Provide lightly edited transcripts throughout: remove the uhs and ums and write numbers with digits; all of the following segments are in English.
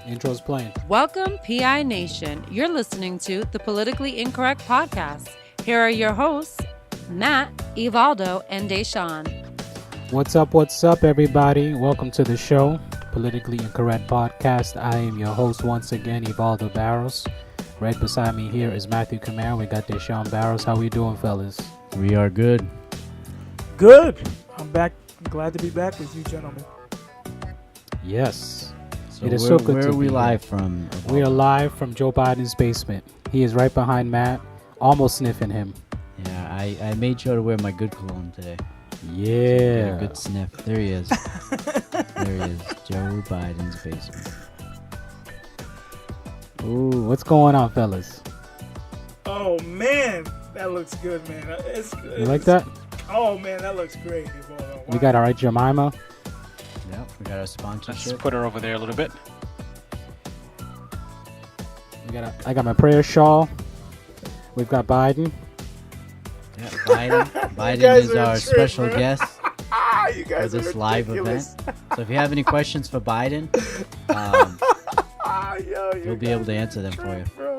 Intro's playing. Welcome, PI Nation. You're listening to the Politically Incorrect Podcast. Here are your hosts, Matt, Evaldo, and Deshawn. What's up, everybody? Welcome to the show, Politically Incorrect Podcast. I am your host once again, Evaldo Barros. Right beside me here is Matthew Camaro. We got Deshawn Barros. How we doing, fellas? We are good. Good. I'm back. I'm glad to be back with you, gentlemen. Yes. So It is so good where to are we be live from? We are live from Joe Biden's basement. He is right behind Matt, almost sniffing him. Yeah, I made sure to wear my good cologne today. Get Yeah. a good sniff. There he is. There he is. Joe Biden's basement. Ooh, what's going on, fellas? Oh man, that looks good, man. It's good. You like that? Oh man, that looks great. Wow. We got our right Jemima. Yeah, we got our Let's sponsorship. put her over there a little bit. I got my prayer shawl. We've got Biden. Yeah, Biden. Biden guys is are a our trip, special bro. guest You for guys this are live ridiculous. event. So if you have any questions for Biden, Yo, you'll be able to answer them for you. Bro.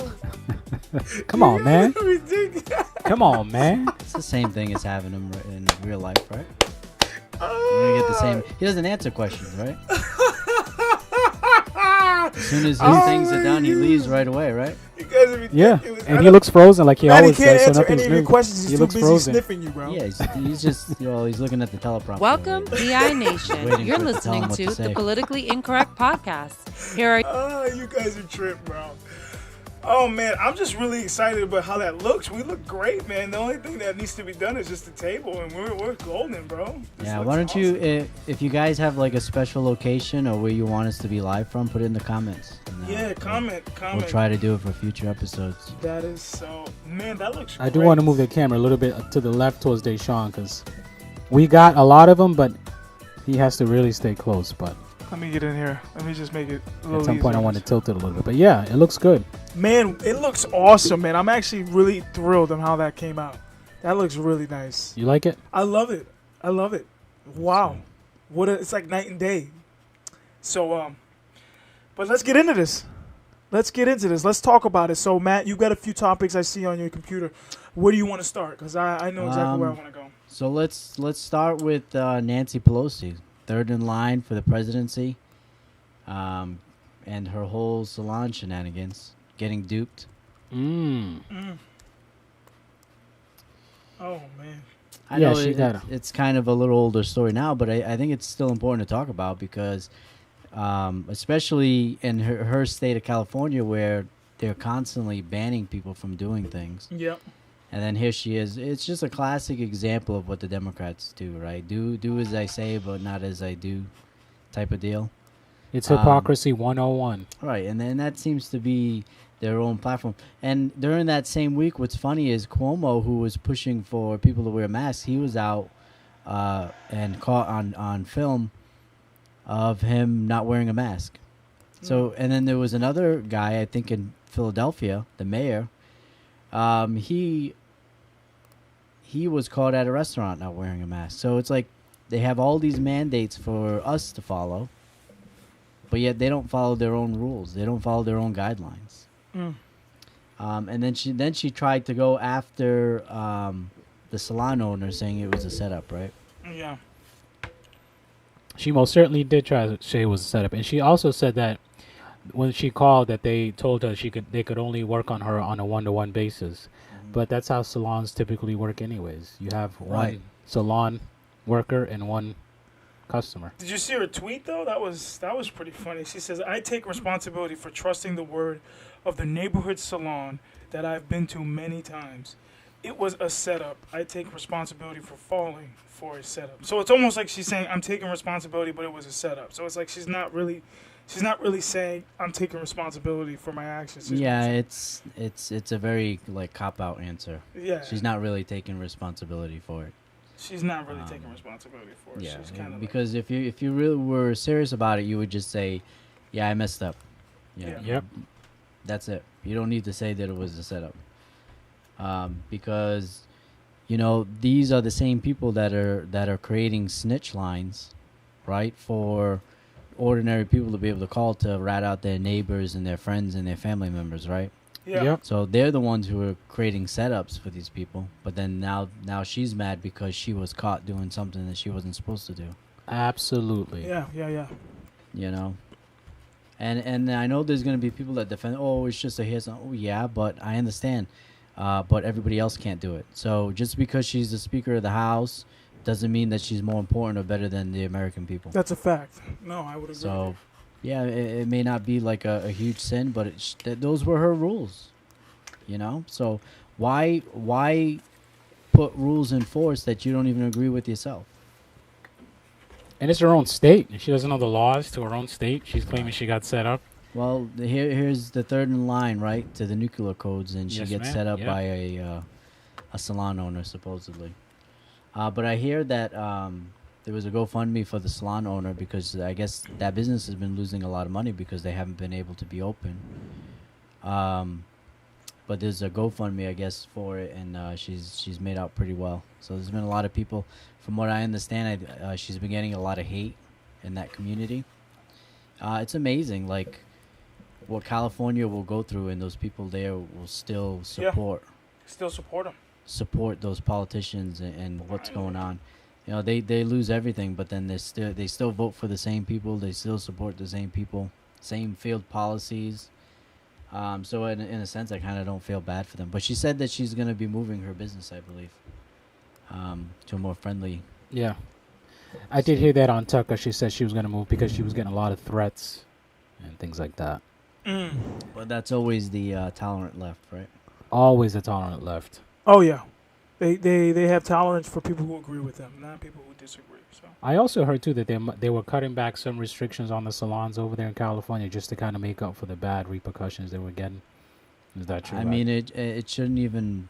Come on, man. Ridiculous. Come on, man. It's the same thing as having him in real life, right? You're gonna get the same. He doesn't answer questions, right? As soon as his things are done, he leaves right away, right? You guys are Yeah, ridiculous. and he looks frozen like he Matt, he always can't does, so answer nothing's any of your new. questions. He's He too looks busy frozen. sniffing you, bro. Yeah, he's just, he's looking at the teleprompter. Welcome, right now. PI Nation. Waiting You're for it to tell him listening what to to say. the Politically Incorrect Podcast. Here are You guys are trip, bro. Oh man, I'm just really excited about how that looks. We look great, man. The only thing that needs to be done is just the table, and we're golden, bro. This Yeah, looks why don't you, awesome. if you guys have like a special location or where you want us to be live from, put it in the comments. And, Yeah, comment. We'll try to do it for future episodes. That is so. Man, that looks. I do great. want to move the camera a little bit to the left towards Deshaun because we got a lot of them, but he has to really stay close. But Let me get in here. Let me just make it a little at some point, I easier. want to tilt it a little bit. But yeah, it looks good. Man, it looks awesome, man. I'm actually really thrilled on how that came out. That looks really nice. You like it? I love it. Wow, it's like night and day. So but let's get into this. Let's talk about it. So Matt, you've got a few topics I see on your computer. Where do you want to start? Because I know exactly where I want to go. So let's start with Nancy Pelosi, third in line for the presidency, and her whole salon shenanigans, getting duped. Oh man. I Yeah, know she got 'em. it's kind of a little older story now, but I think it's still important to talk about because, especially in her state of California, where they're constantly banning people from doing things. Yep. And then here she is. It's just a classic example of what the Democrats do, right? Do as I say, but not as I do, type of deal. It's hypocrisy 101. Right, and then that seems to be their own platform. And during that same week, what's funny is Cuomo, who was pushing for people to wear masks, he was out and caught on film of him not wearing a mask. So, and then there was another guy, I think in Philadelphia, the mayor. He was caught at a restaurant not wearing a mask. So it's like they have all these mandates for us to follow, but yet they don't follow their own rules. They don't follow their own guidelines. And then she tried to go after the salon owner, saying it was a setup, right? Yeah. She most certainly did try to say it was a setup, and she also said that when she called, that they told her they could only work on her on a 1-to-1 basis. But that's how salons typically work, anyways. You have one Right. salon worker and one customer. Did you see her tweet though? That was pretty funny. She says, "I take responsibility for trusting the word of the neighborhood salon that I've been to many times. It was a setup. I take responsibility for falling for a setup." So it's almost like she's saying, "I'm taking responsibility, but it was a setup." So it's like she's not really saying, "I'm taking responsibility for my actions." She's Yeah, saying- it's a very like cop out answer. yeah. She's not really taking responsibility for it. She's not really taking responsibility for it. Yeah, She's kind of because if you really were serious about it, you would just say, "Yeah, I messed up." Yeah. Yep. That's it. You don't need to say that it was a setup, because you know these are the same people that are creating snitch lines, right? For ordinary people to be able to call to rat out their neighbors and their friends and their family members, right? Yeah. Yep. So they're the ones who are creating setups for these people. But then now she's mad because she was caught doing something that she wasn't supposed to do. Absolutely. Yeah. You know. And I know there's gonna be people that defend. Oh, it's just a hit. Oh yeah, but I understand. But everybody else can't do it. So just because she's the Speaker of the House doesn't mean that she's more important or better than the American people. That's a fact. No, I would agree. So, yeah, it may not be like a huge sin, but those were her rules, you know. So why put rules in force that you don't even agree with yourself? And it's her own state. And she doesn't know the laws to her own state. She's claiming she got set up. Well, here's the third in line, right, to the nuclear codes, and she Yes, gets ma'am. set up Yeah. by a salon owner supposedly. But I hear that there was a GoFundMe for the salon owner because I guess that business has been losing a lot of money because they haven't been able to be open. But there's a GoFundMe, I guess, for it, and she's made out pretty well. So there's been a lot of people, from what I understand, she's been getting a lot of hate in that community. It's amazing, like what California will go through, and those people there will still support. Still support them. Support those politicians and what's going on. You know, they lose everything, but then they still vote for the same people. They still support the same people, same field policies. So in a sense, I kind of don't feel bad for them. But she said that she's going to be moving her business, I believe, to a more friendly. Yeah. I did hear that on Tucker. She said she was going to move because she was getting a lot of threats and things like that. But that's always the tolerant left, right? Always a tolerant left. Oh yeah, they have tolerance for people who agree with them, not people who disagree. So I also heard too that they were cutting back some restrictions on the salons over there in California just to kind of make up for the bad repercussions they were getting. Is that true? I mean, it shouldn't even.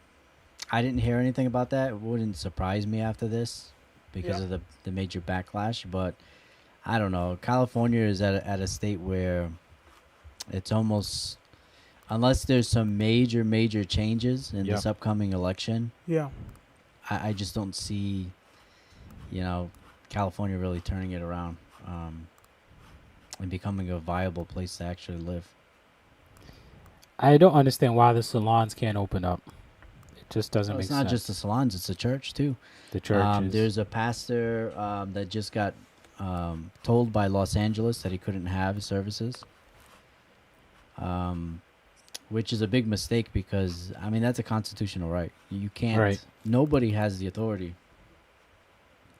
I didn't hear anything about that. It wouldn't surprise me after this because of the major backlash. But I don't know. California is at a state where it's almost, unless there's some major changes in this upcoming election, yeah, I just don't see, California really turning it around and becoming a viable place to actually live. I don't understand why the salons can't open up. It just doesn't make It's sense. not just the salons; it's the church too. The churches. There's a pastor that just got told by Los Angeles that he couldn't have his services, which is a big mistake because, I mean, that's a constitutional right. You can't. Right. Nobody has the authority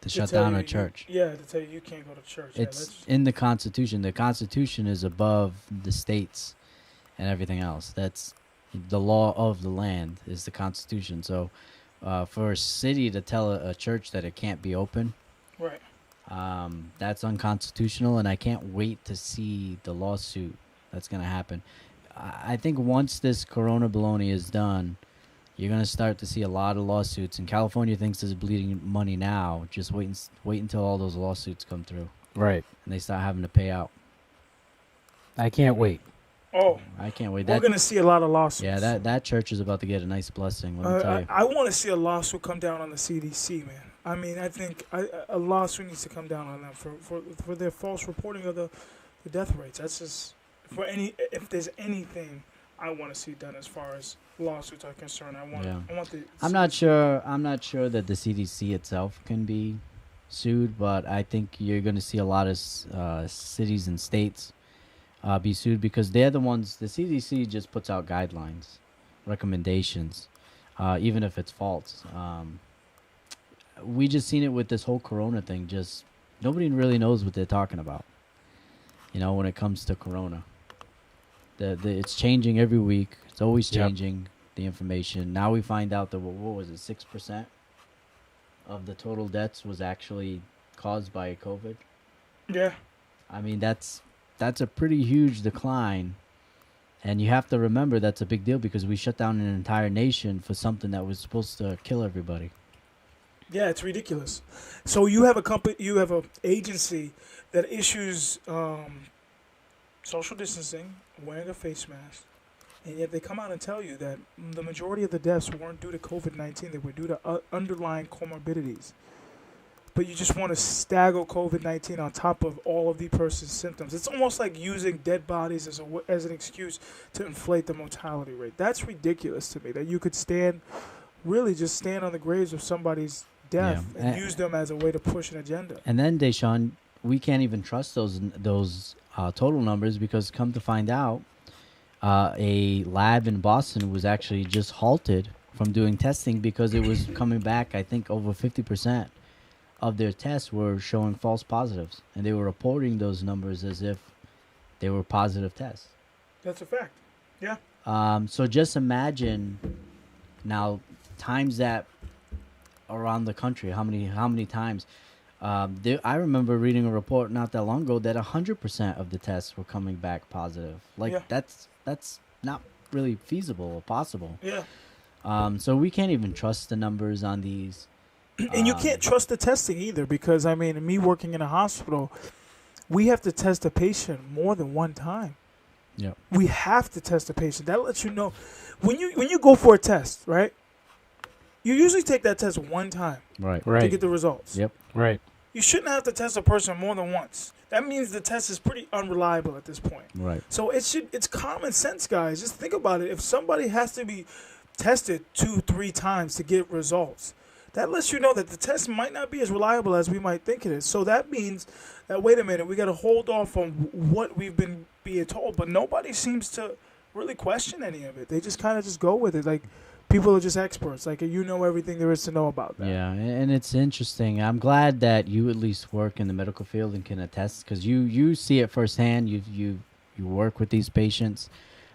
to shut down a church. To tell you can't go to church. It's in the Constitution. The Constitution is above the states and everything else. That's the law of the land is the Constitution. So for a city to tell a church that it can't be open, right. That's unconstitutional, and I can't wait to see the lawsuit that's going to happen. I think once this corona baloney is done, you're going to start to see a lot of lawsuits, and California thinks there's bleeding money now. Just wait until all those lawsuits come through. Right. And they start having to pay out. I can't wait. Oh, I can't wait. we're going to see a lot of lawsuits. Yeah, that church is about to get a nice blessing, let me tell you. I want to see a lawsuit come down on the CDC, man. I mean, I think a lawsuit needs to come down on them for their false reporting of the death rates. That's just, if there's anything I want to see done as far as lawsuits are concerned, I want the. I'm not sure that the CDC itself can be sued, but I think you're going to see a lot of cities and states be sued because they're the ones. The CDC just puts out guidelines, recommendations, even if it's false. We just seen it with this whole corona thing. Just nobody really knows what they're talking about. When it comes to corona, it's changing every week. It's always changing the information. Now we find out that what was it, 6% of the total deaths was actually caused by COVID. Yeah. I mean that's a pretty huge decline, and you have to remember that's a big deal because we shut down an entire nation for something that was supposed to kill everybody. Yeah, it's ridiculous. So you have a agency that issues social distancing, wearing a face mask, and yet they come out and tell you that the majority of the deaths weren't due to COVID-19; they were due to underlying comorbidities. but you just want to stagger COVID-19 on top of all of the person's symptoms. It's almost like using dead bodies as an excuse to inflate the mortality rate. That's ridiculous to me, that you could really just stand on the graves of somebody's death and use them as a way to push an agenda. And then, Deshaun, we can't even trust those total numbers, because come to find out, a lab in Boston was actually just halted from doing testing because it was coming back. I think over 50% of their tests were showing false positives, and they were reporting those numbers as if they were positive tests. That's a fact. Yeah. So just imagine now times that around the country. How many times? I remember reading a report not that long ago that 100% of the tests were coming back positive. That's not really feasible or possible. Yeah. So we can't even trust the numbers on these. And you can't trust the testing either, because, I mean, me working in a hospital, we have to test a patient more than one time. Yeah. We have to test a patient. That lets you know. When you go for a test, right, you usually take that test one time Right. to get the results. Yep. Right. You shouldn't have to test a person more than once. That means the test is pretty unreliable at this point. Right. So it's common sense, guys. Just think about it. If somebody has to be tested 2-3 times to get results, that lets you know that the test might not be as reliable as we might think it is. So that means that, wait a minute, we got to hold off on what we've been being told. But nobody seems to really question any of it. They just kind of just go with it. Like, people are just experts. Like, you know everything there is to know about that. Yeah, and it's interesting. I'm glad that you at least work in the medical field and can attest, because you see it firsthand. You work with these patients.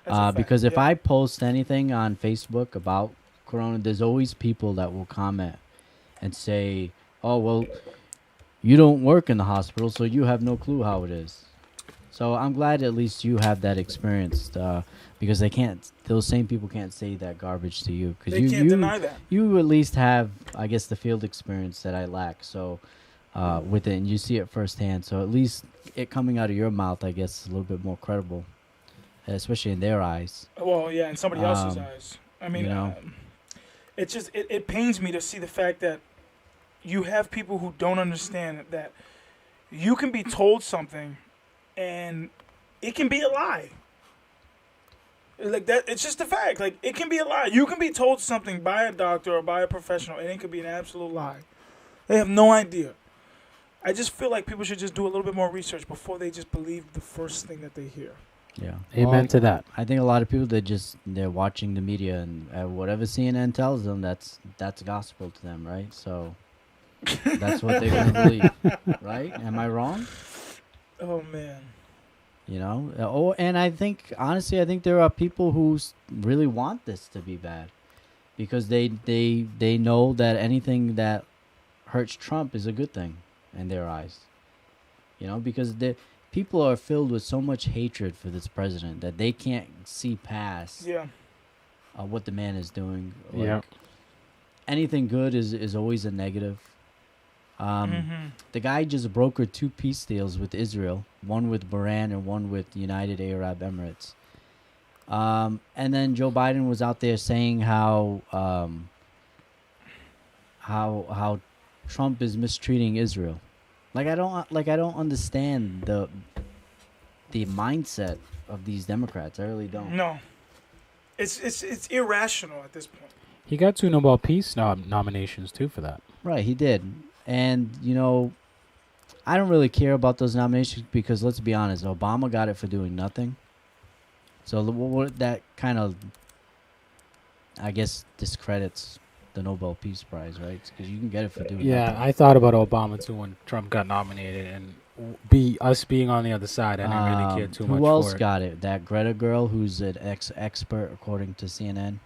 That's a fact, Because if yeah. I post anything on Facebook about corona, there's always people that will comment and say, "Oh, well, you don't work in the hospital, so you have no clue how it is." So I'm glad at least you have that experience, because those same people can't say that garbage to you, because They can't deny that. you at least have, I guess, the field experience that I lack. So with it, and you see it firsthand. So at least it coming out of your mouth, I guess, is a little bit more credible, especially in their eyes. Well, yeah, in somebody else's eyes. I mean, you know. it just it pains me to see the fact that you have people who don't understand that you can be told something and it can be a lie. Like that, it's just a fact. Like, it can be a lie. You can be told something by a doctor or by a professional, and it could be an absolute lie. They have no idea. I just feel like people should just do a little bit more research before they just believe the first thing that they hear. Yeah. Amen to that. I think a lot of people, they're watching the media, and whatever CNN tells them, that's gospel to them, right? So that's what they're gonna believe, right? Am I wrong? Oh, man. You know. And I think, honestly, there are people who really want this to be bad, because they know that anything that hurts Trump is a good thing in their eyes. You know, because people are filled with so much hatred for this president that they can't see past what the man is doing. Like, Yeah. anything good is always a negative. The guy just brokered 2 peace deals with Israel, one with Bahrain and one with United Arab Emirates. And then Joe Biden was out there saying how Trump is mistreating Israel. I don't understand the mindset of these Democrats. I really don't. No. It's irrational at this point. He got 2 Nobel Peace nominations too for that. Right, he did. And, I don't really care about those nominations, because let's be honest, Obama got it for doing nothing. So that kind of, I guess, discredits the Nobel Peace Prize, right? Because you can get it for doing nothing. I thought about Obama too when Trump got nominated, and us being on the other side, I didn't really care too much Who else for it. got it? That Greta girl, who's an expert, according to CNN.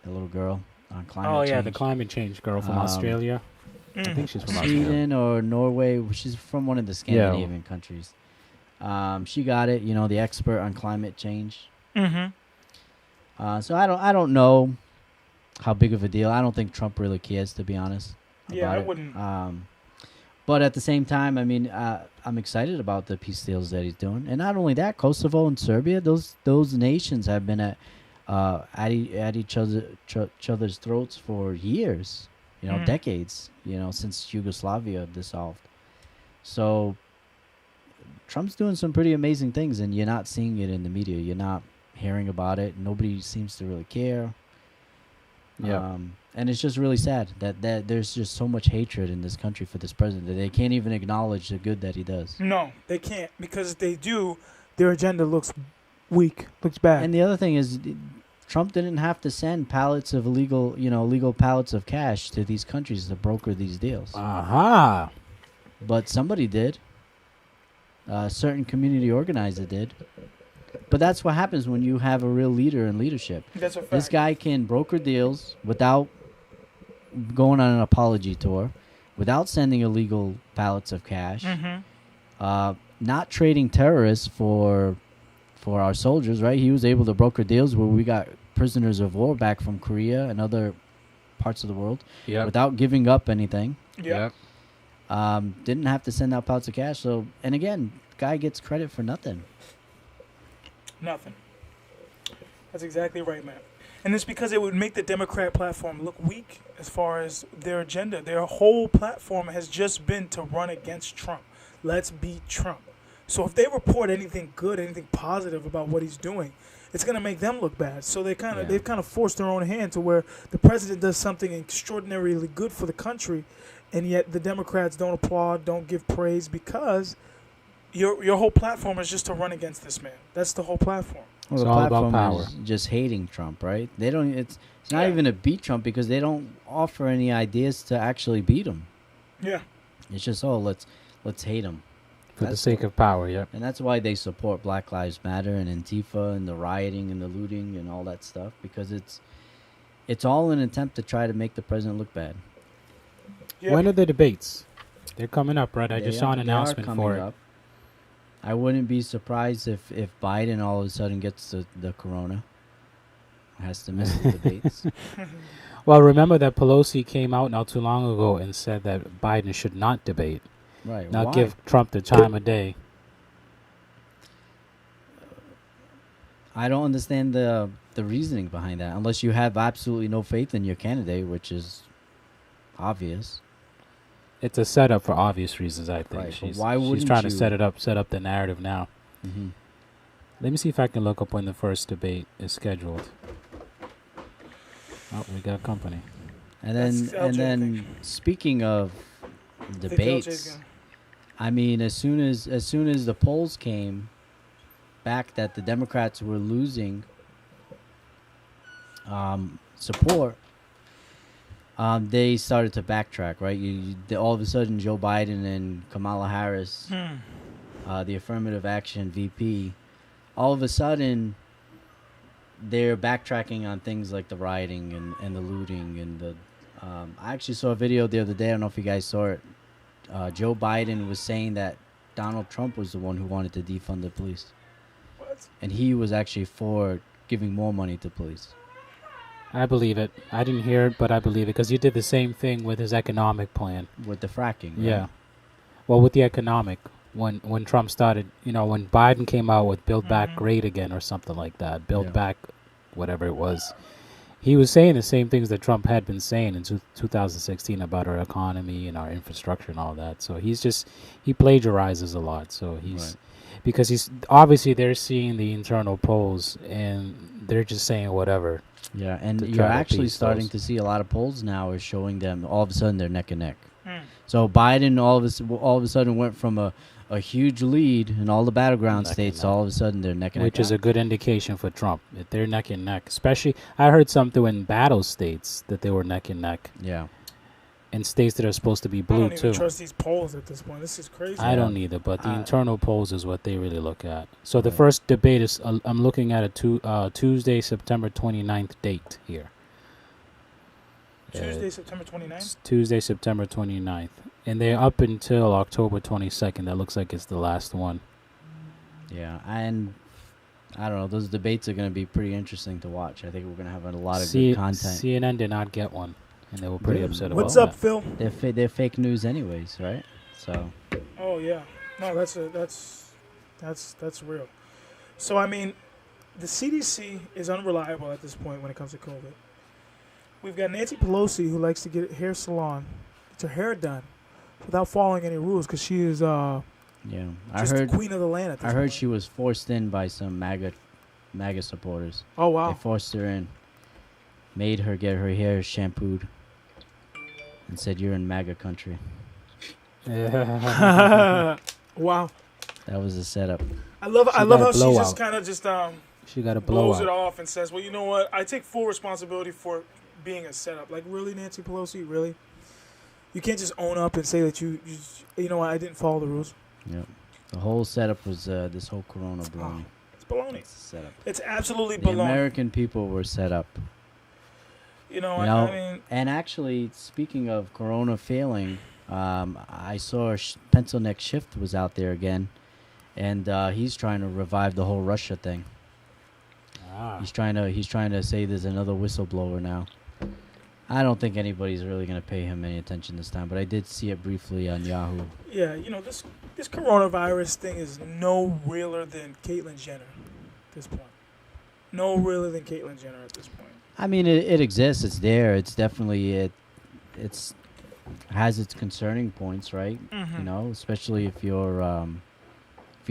The little girl on climate change. Oh yeah, the climate change girl from Australia. I think she's from Australia. Sweden or Norway. She's from one of the Scandinavian countries. She got it. The expert on climate change. Mm-hmm. So I don't know how big of a deal. I don't think Trump really cares, to be honest. Yeah, I about it. wouldn't. But at the same time, I mean, I'm excited about the peace deals that he's doing, and not only that, Kosovo and Serbia, those nations have been at each other's throats for years. you know, decades, since Yugoslavia dissolved. So Trump's doing some pretty amazing things, and you're not seeing it in the media. You're not hearing about it. Nobody seems to really care. Yeah. And it's just really sad that there's just so much hatred in this country for this president that they can't even acknowledge the good that he does. No, they can't, because if they do, their agenda looks weak, looks bad. And the other thing is, Trump didn't have to send pallets of illegal pallets of cash to these countries to broker these deals. Aha. But somebody did. A certain community organizer did. But that's what happens when you have a real leader in leadership. That's a fact. This guy can broker deals without going on an apology tour, without sending illegal pallets of cash, not trading terrorists for our soldiers, right? He was able to broker deals where we got prisoners of war back from Korea and other parts of the world without giving up anything. Yep. Didn't have to send out pallets of cash. So, and again, guy gets credit for nothing. Nothing. That's exactly right, man. And it's because it would make the Democrat platform look weak as far as their agenda. Their whole platform has just been to run against Trump. Let's beat Trump. So if they report anything good, anything positive about what he's doing, it's going to make them look bad. So they've kind of forced their own hand to where the president does something extraordinarily good for the country, and yet the Democrats don't applaud, don't give praise, because your whole platform is just to run against this man. That's the whole platform. Well, It's the all about platform power. is just hating Trump, right? They don't. It's not even to beat Trump because they don't offer any ideas to actually beat him. Yeah. It's just let's hate him. For the sake of power, yep. And that's why they support Black Lives Matter and Antifa and the rioting and the looting and all that stuff, because it's all an attempt to try to make the president look bad. Yeah. When are the debates? They're coming up, right? I They just are- saw an they are announcement coming for it. up. I wouldn't be surprised if Biden all of a sudden gets the corona. Has to miss the debates. Well, remember that Pelosi came out not too long ago and said that Biden should not debate, Right. not why? give Trump the time of day. I don't understand the reasoning behind that, unless you have absolutely no faith in your candidate, which is obvious. It's a setup for obvious reasons, I think. Right, but She's, why she's wouldn't trying to you- set up the narrative now. Mm-hmm. Let me see if I can look up when the first debate is scheduled. Oh, we got company. And then That's LJ, I think. speaking of I think LJ's debates, gonna- I mean, as soon as the polls came back that the Democrats were losing support, they started to backtrack, right? All of a sudden, Joe Biden and Kamala Harris, the affirmative action VP, all of a sudden, they're backtracking on things like the rioting and the looting and the. I actually saw a video the other day. I don't know if you guys saw it. Joe Biden was saying that Donald Trump was the one who wanted to defund the police, What? and he was actually for giving more money to police. I believe it. I didn't hear it, but I believe it because he did the same thing with his economic plan. With the fracking, right? Yeah. Well, with the economic, when Trump started, when Biden came out with Build Back Great Again or something like that, Build Yeah. Back, whatever it was, he was saying the same things that Trump had been saying in 2016 about our economy and our infrastructure and all that. So he plagiarizes a lot. So because he's obviously they're seeing the internal polls and they're just saying whatever. Yeah, and to you're try to actually appease starting those. to see a lot of polls now are showing them all of a sudden they're neck and neck. Hmm. So Biden all of a sudden went from a huge lead in all the battleground Neck and states. neck. To all of a sudden they're neck and neck. Which is a good indication for Trump. If they're neck and neck, especially I heard something in battle states that they were neck and neck, yeah. in states that are supposed to be I blue don't even too. trust these polls at this point. This is crazy. I don't either, but the I- internal polls is what they really look at. So the Right. first debate is I'm looking at a Tuesday, September 29th date here. Tuesday, September 29th. It's Tuesday, September 29th. And they're up until October 22nd. That looks like it's the last one. Yeah, and I don't know. Those debates are going to be pretty interesting to watch. I think we're going to have a lot of C- good content. CNN did not get one, and they were pretty Really? upset What's about up, Phil? They're fake news anyways, right? So Oh yeah, no, that's real. So I mean, the CDC is unreliable at this point when it comes to COVID. We've got Nancy Pelosi, who likes to get a hair salon, get her hair done, without following any rules, because she is Yeah, I just heard. the queen of the land at this I heard point. she was forced in by some MAGA supporters. Oh They wow! forced her in, made her get her hair shampooed, and said, "You're in MAGA country." Wow! That was a setup. I love She how got a she just blowout. kind of just She got a blows it blowout. off and says, "Well, you know what? I take full responsibility for being a setup." Like, really, Nancy Pelosi, really? You can't just own up and say that you know what? I didn't follow the rules. Yep. The whole setup was this whole Corona baloney. It's baloney. It's a setup. It's absolutely The baloney. American people were set up. You know, You I know, mean, And actually, speaking of Corona failing, I saw Pencil Neck Shift was out there again, and he's trying to revive the whole Russia thing. Ah. He's trying to say there's another whistleblower now. I don't think anybody's really gonna pay him any attention this time, but I did see it briefly on Yahoo. yeah, you know, this coronavirus thing is no realer than Caitlyn Jenner at this point. No realer than Caitlyn Jenner at this point. I mean, it exists. It's there. It's definitely it's has its concerning points, right? Mhm. You know, especially if you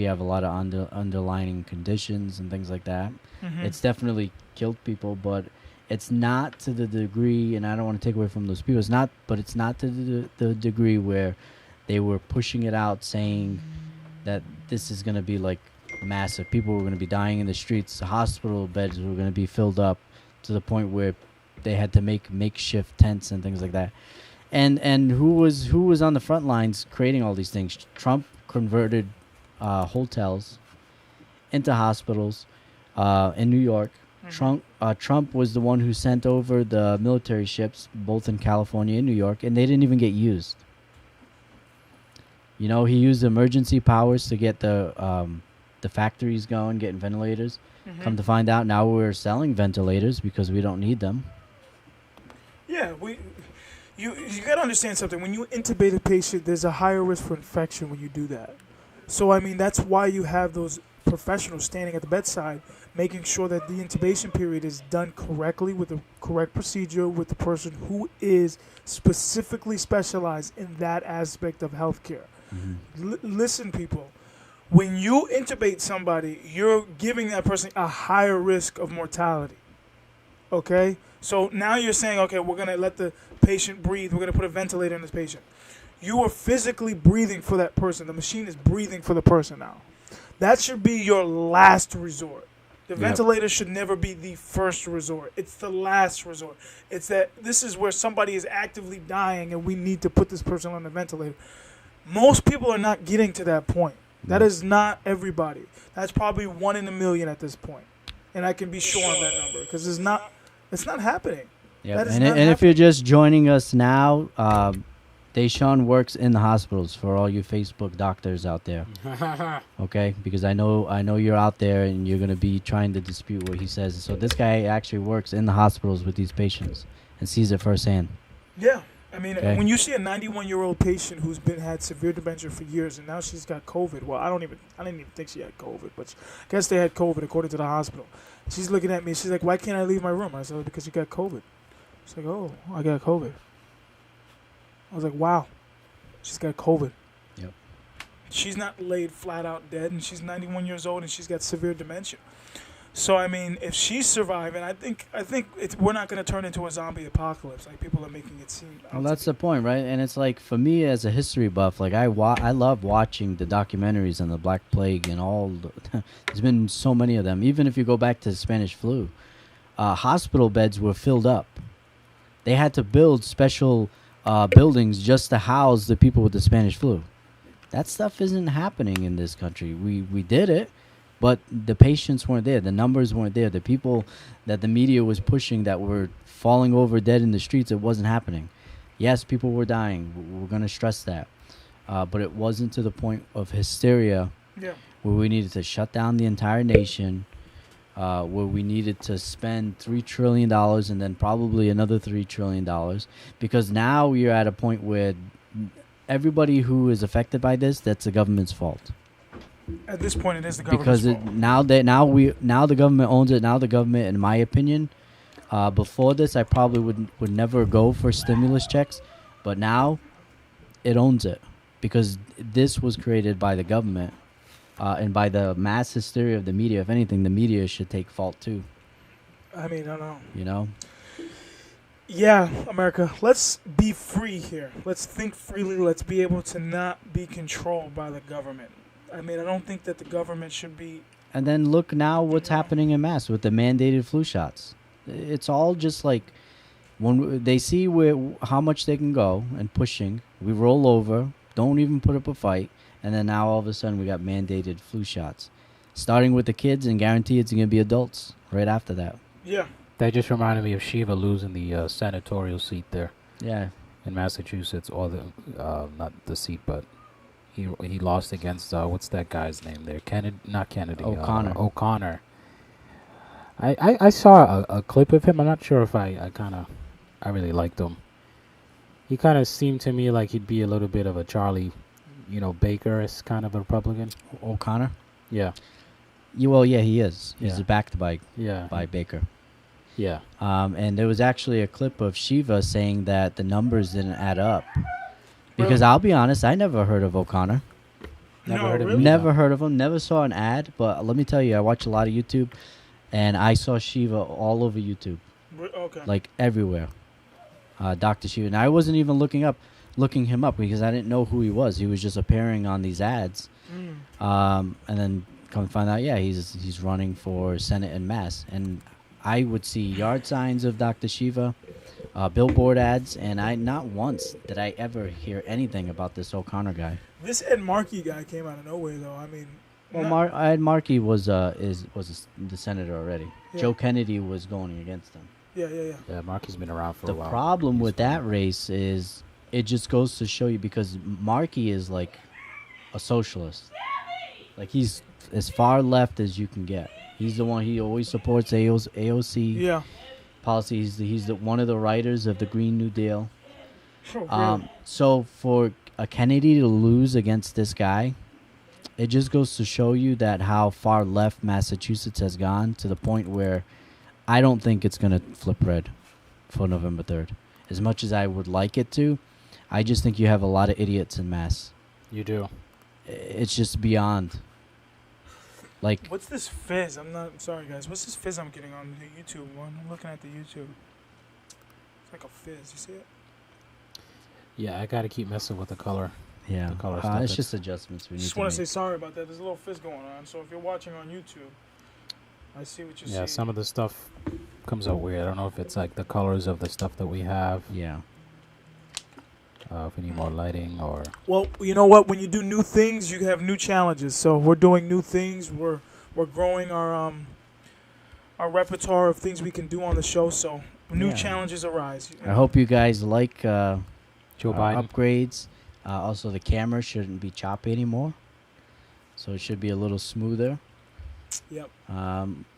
have a lot of underlying conditions and things like that. Mhm. It's definitely killed people, but it's not to the degree, and I don't want to take away from those people. It's not to the degree where they were pushing it out, saying that this is going to be like massive. People were going to be dying in the streets. The hospital beds were going to be filled up to the point where they had to make makeshift tents and things like that. And who was on the front lines creating all these things? Trump converted hotels into hospitals in New York. Trump was the one who sent over the military ships, both in California and New York, and they didn't even get used. You know, he used emergency powers to get the factories going, getting ventilators. Mhm. Come to find out, now we're selling ventilators because we don't need them. Yeah, you got to understand something. When you intubate a patient, there's a higher risk for infection when you do that. So, I mean, that's why you have those professionals standing at the bedside, making sure that the intubation period is done correctly with the correct procedure with the person who is specifically specialized in that aspect of healthcare. Listen, people. When you intubate somebody, you're giving that person a higher risk of mortality. Okay? So now you're saying, okay, we're going to let the patient breathe. We're going to put a ventilator in this patient. You are physically breathing for that person. The machine is breathing for the person now. That should be your last resort. The Yep. ventilator should never be the first resort. It's the last resort. It's that this is where somebody is actively dying and we need to put this person on the ventilator. Most people are not getting to that point. That is not everybody. That's probably 1 in a million at this point. And I can be sure on that number because it's not happening. Yeah, That is and not if you're just joining us now, Deshaun works in the hospitals for all you Facebook doctors out there. Okay, because I know you're out there and you're gonna be trying to dispute what he says. So this guy actually works in the hospitals with these patients and sees it firsthand. Yeah. I mean, Okay. when you see a 91-year-old patient who's had severe dementia for years and now she's got COVID. Well, I didn't even think she had COVID, but I guess they had COVID according to the hospital. She's looking at me. She's like, "Why can't I leave my room?" I said, "Because you got COVID." She's like, "Oh, I got COVID." I was like, "Wow, she's got COVID." Yep. She's not laid flat out dead, and she's 91 years old, and she's got severe dementia. So I mean, if she's surviving, I think we're not going to turn into a zombie apocalypse like people are making it seem. Well, that's the point, right? And it's like, for me as a history buff, like I love watching the documentaries on the Black Plague and all. There's been so many of them. Even if you go back to the Spanish flu, hospital beds were filled up. They had to build special buildings just to house the people with the Spanish flu. That stuff isn't happening in this country. We did it, but the patients weren't there. The numbers weren't there. The people that the media was pushing that were falling over dead in the streets, it wasn't happening. Yes, people were dying. We're going to stress that. But it wasn't to the point of hysteria Yeah. where we needed to shut down the entire nation, where we needed to spend $3 trillion and then probably another $3 trillion. Because now we're at a point where everybody who is affected by this, that's the government's fault. At this point, it is the government's Because fault. now the government owns it. Now the government, in my opinion, Before this, I probably would never go for stimulus checks, but now it owns it because this was created by the government and by the mass hysteria of the media. If anything, the media should take fault too. I mean, I don't know. You know? Yeah, America, let's be free here. Let's think freely. Let's be able to not be controlled by the government. I mean, I don't think that the government should be. And then look now what's happening in mass with the mandated flu shots. It's all just like when they see how much they can go and pushing, we roll over, don't even put up a fight, and then now all of a sudden we got mandated flu shots. Starting with the kids and guarantee it's going to be adults right after that. Yeah. That just reminded me of Shiva losing the senatorial seat there Yeah. in Massachusetts, or the not the seat, but he lost against what's that guy's name there? Not Kennedy. O'Connor. O'Connor. I saw a clip of him. I'm not sure if I really liked him. He kind of seemed to me like he'd be a little bit of a Charlie, Baker-esque kind of a Republican. O'Connor? Yeah. Well, yeah, he is. He's Yeah. backed by Yeah. Baker. Yeah. And there was actually a clip of Shiva saying that the numbers didn't add up. Because Really? I'll be honest, I never heard of O'Connor. Never No, heard of really? him. Never heard of him. Never saw an ad. But let me tell you, I watch a lot of YouTube, and I saw Shiva all over YouTube, Okay. like everywhere. Dr. Shiva, and I wasn't even looking him up because I didn't know who he was. He was just appearing on these ads, and then come to find out, yeah, he's running for Senate and Mass, and I would see yard signs of Dr. Shiva, billboard ads, and not once did I ever hear anything about this O'Connor guy. This Ed Markey guy came out of nowhere, though. I mean, Well, Ed Markey was the senator already. Yeah. Joe Kennedy was going against him. yeah. Yeah. Markey's been around for The a while. problem He's with fine. that race is it just goes to show you because Markey is like a socialist. Like he's as far left as you can get. He's the one. He always supports AOC Yeah. policy. He's the one of the writers of the Green New Deal. Really? So for a Kennedy to lose against this guy, it just goes to show you that how far left Massachusetts has gone to the point where I don't think it's going to flip red for November 3rd. As much as I would like it to, I just think you have a lot of idiots in Mass. You do. It's just beyond. Like, What's this fizz? I'm sorry, guys. What's this fizz I'm getting on the YouTube one? I'm looking at the YouTube. It's like a fizz. You see it? Yeah, I gotta keep messing with the color. yeah, The color stuff, it's it's- just adjustments we need Just to want make. to say sorry about that. There's a little fizz going on. So if you're watching on YouTube, I see what you see. Yeah, some of the stuff comes out weird. I don't know if it's like the colors of the stuff that we have. Yeah. If we need more lighting or Well, you know what? When you do new things, you have new challenges. So we're doing new things. We're growing our repertoire of things we can do on the show. So new Yeah. challenges arise. I hope you guys like Joe Biden. upgrades. Also, the camera shouldn't be choppy anymore, so it should be a little smoother. Yep.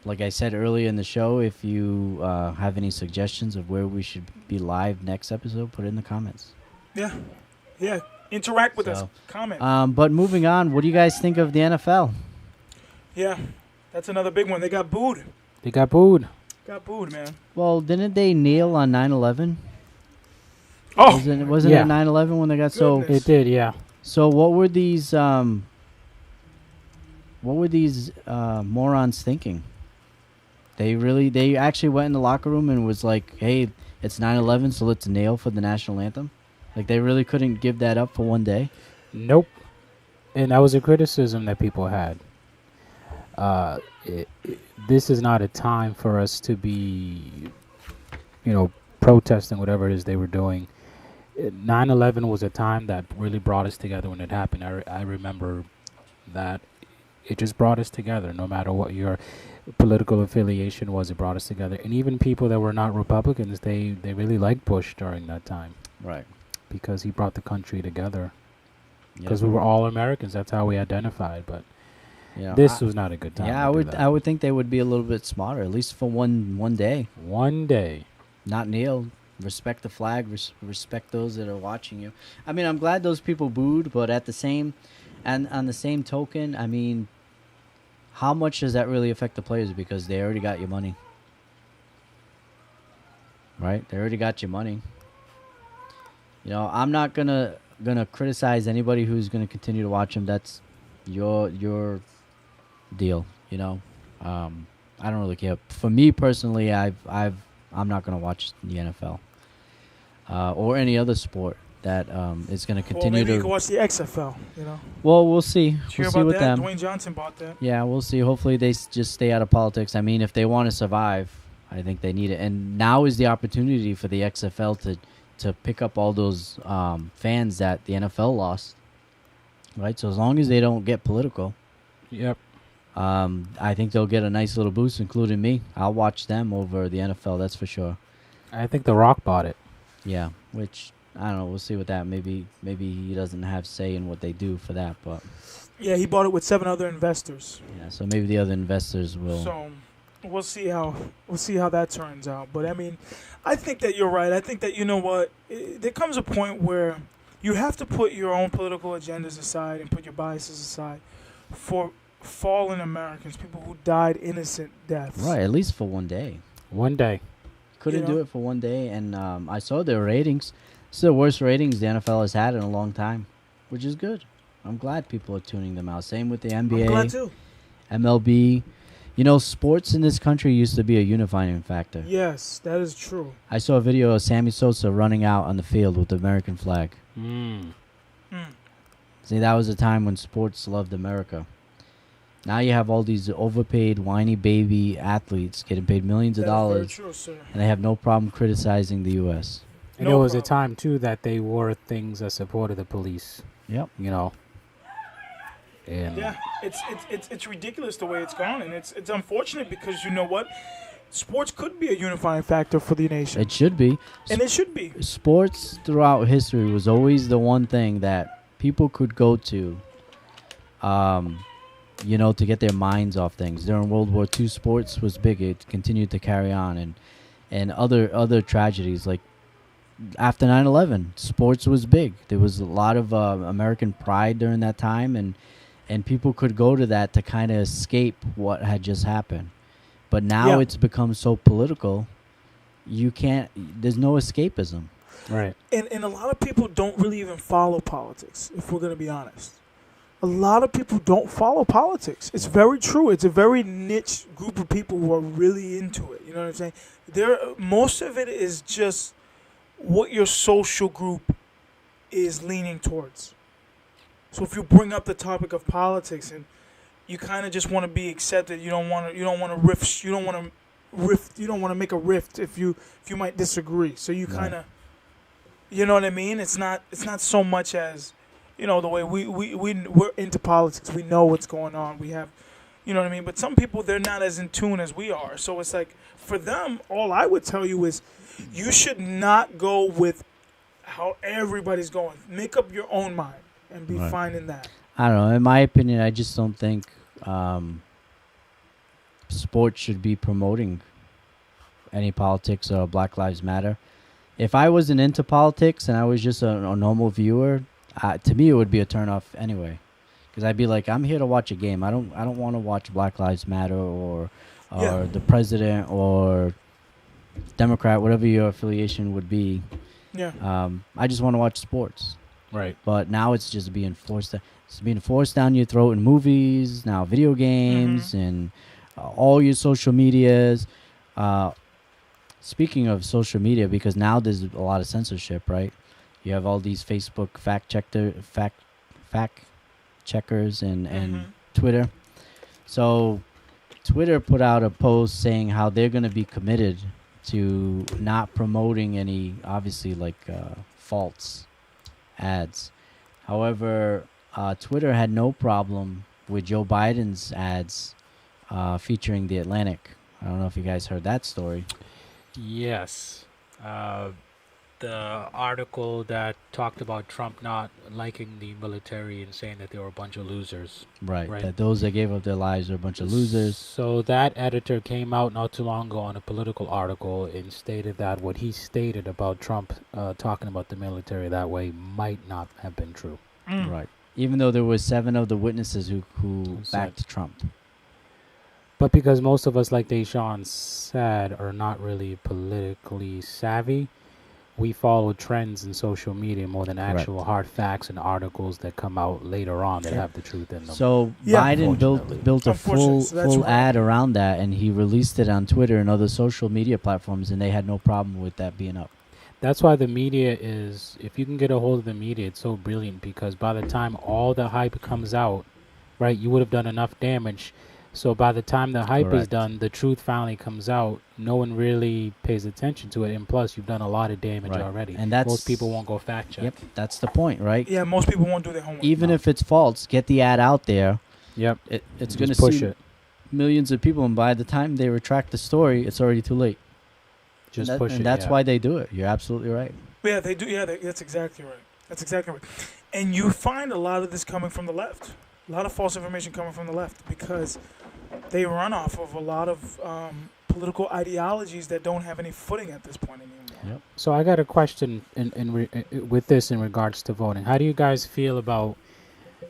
Like I said earlier in the show, if you have any suggestions of where we should be live next episode, put it in the comments. Yeah. Yeah. Interact with us. So, Comment. But moving on, what do you guys think of the NFL? Yeah. That's another big one. They got booed. They got booed. Got booed, man. Well, didn't they kneel on 9/11? Oh, Wasn't Yeah. it 9/11 when they got Goodness. It did, yeah. So what were these morons thinking? They actually went in the locker room and was like, "Hey, it's 9/11, so let's kneel for the national anthem." Like they really couldn't give that up for one day. Nope. And that was a criticism that people had. This is not a time for us to be, protesting whatever it is they were doing. 9/11 was a time that really brought us together when it happened. I remember that it just brought us together. No matter what your political affiliation was, it brought us together. And even people that were not Republicans, they really liked Bush during that time Right. because he brought the country together. Yeah. Because we were all Americans. That's how we identified. But Yeah. this was not a good time. Yeah, to do that. I would think they would be a little bit smarter, at least for one day. One day. Not kneel. Respect the flag. Respect those that are watching you. I mean, I'm glad those people booed, but on the same token, I mean, how much does that really affect the players because they already got your money? right? They already got your money. You know, I'm not gonna criticize anybody who's gonna continue to watch them. That's your deal. You know, I don't really care. For me personally, I'm not gonna watch the NFL or any other sport that is gonna Well, continue maybe you to. can watch the XFL. You know. Well, we'll see. Did you hear We'll see about with that? them. Dwayne Johnson bought that. Yeah, we'll see. Hopefully, they just stay out of politics. I mean, if they want to survive, I think they need it. And now is the opportunity for the XFL to pick up all those fans that the NFL lost. Right? So as long as they don't get political, Yep. I think they'll get a nice little boost, including me. I'll watch them over the NFL, that's for sure. I think The Rock bought it. Yeah, which, I don't know, we'll see with that. Maybe he doesn't have say in what they do for that, but Yeah, he bought it with 7 other investors. yeah, so maybe the other investors will. So we'll see how that turns out. But I mean, I think that you're right. I think that, you know what, there comes a point where you have to put your own political agendas aside and put your biases aside for fallen Americans, people who died innocent deaths. Right, at least for one day. One day. Couldn't You do know? it for one day, and I saw their ratings. It's the worst ratings the NFL has had in a long time, which is good. I'm glad people are tuning them out. Same with the NBA, I'm glad too. MLB. You know, sports in this country used to be a unifying factor. Yes, that is true. I saw a video of Sammy Sosa running out on the field with the American flag. Mm. Mm. See, that was a time when sports loved America. Now you have all these overpaid, whiny baby athletes getting paid millions of That is very dollars, true, sir. and they have no problem criticizing the U.S. And No there was a problem. time, too, that they wore things that supported the police, Yep. you know. And Yeah, it's ridiculous the way it's gone, and it's unfortunate because you know what, sports could be a unifying factor for the nation, It should be. and it should be. Sports throughout history was always the one thing that people could go to, you know, to get their minds off things. During World War II, sports was big. It continued to carry on, and other tragedies like after 9/11, sports was big. There was a lot of American pride during that time, and people could go to that to kind of escape what had just happened. But now Yeah. it's become so political, you can't. There's no escapism. right. And a lot of people don't really even follow politics, if we're going to be honest. A lot of people don't follow politics. It's very true. It's a very niche group of people who are really into it. You know what I'm saying? Most of it is just what your social group is leaning towards. So if you bring up the topic of politics and you kind of just want to be accepted, you don't want to rift, you don't want to make a rift if you might disagree. So you kind of, you know what I mean? It's not so much as, you know, the way we're into politics. We know what's going on. We have, you know what I mean? But some people, they're not as in tune as we are. So it's like, for them, all I would tell you is you should not go with how everybody's going. Make up your own mind and be Right. fine in that. I don't know. In my opinion, I just don't think sports should be promoting any politics or Black Lives Matter. If I wasn't into politics and I was just a normal viewer, to me it would be a turnoff anyway, because I'd be like, I'm here to watch a game. I don't want to watch Black Lives Matter or Yeah. the president or Democrat, whatever your affiliation would be. Yeah. I just want to watch sports. Right. But now it's just being forced. It's being forced down your throat in movies, now video games, and all your social medias. Speaking of social media, because now there's a lot of censorship, right? You have all these Facebook fact checkers and Twitter. So Twitter put out a post saying how they're going to be committed to not promoting any, obviously, like false ads. However, Twitter had no problem with Joe Biden's ads featuring The Atlantic. I don't know if you guys heard that story. Yes. The article that talked about Trump not liking the military and saying that they were a bunch of losers. Right. Right. That those that gave up their lives are a bunch of losers. So that editor came out not too long ago on a political article and stated that what he stated about Trump talking about the military that way might not have been true. Right. Even though there were 7 of the witnesses who Who said- backed Trump. But because most of us, like Deshaun said, are not really politically savvy, we follow trends in social media more than actual hard facts and articles that come out later on that have the truth in them. So Yeah. Biden Unfortunately. built a Unfortunately, so that's full right. ad around that, and he released it on Twitter and other social media platforms, and they had no problem with that being up. That's why the media is, if you can get a hold of the media, it's so brilliant, because by the time all the hype comes out, right, you would have done enough damage. So by the time the hype is Correct. done, the truth finally comes out. No one really pays attention to it, and plus, you've done a lot of damage Right. already. And that's Most people won't go fact check. Yep, that's the point, right? Yeah, most people won't do their homework. Even No. if it's false, get the ad out there. Yep. It's Just going to push see it. millions of people, and by the time they retract the story, it's already too late. Just and push and it. that's yeah. why they do it. You're absolutely right. Yeah, they do. Yeah, that's exactly right. That's exactly right. And you find a lot of this coming from the left. A lot of false information coming from the left because they run off of a lot of political ideologies that don't have any footing at this point anymore. So I got a question with this in regards to voting. How do you guys feel about,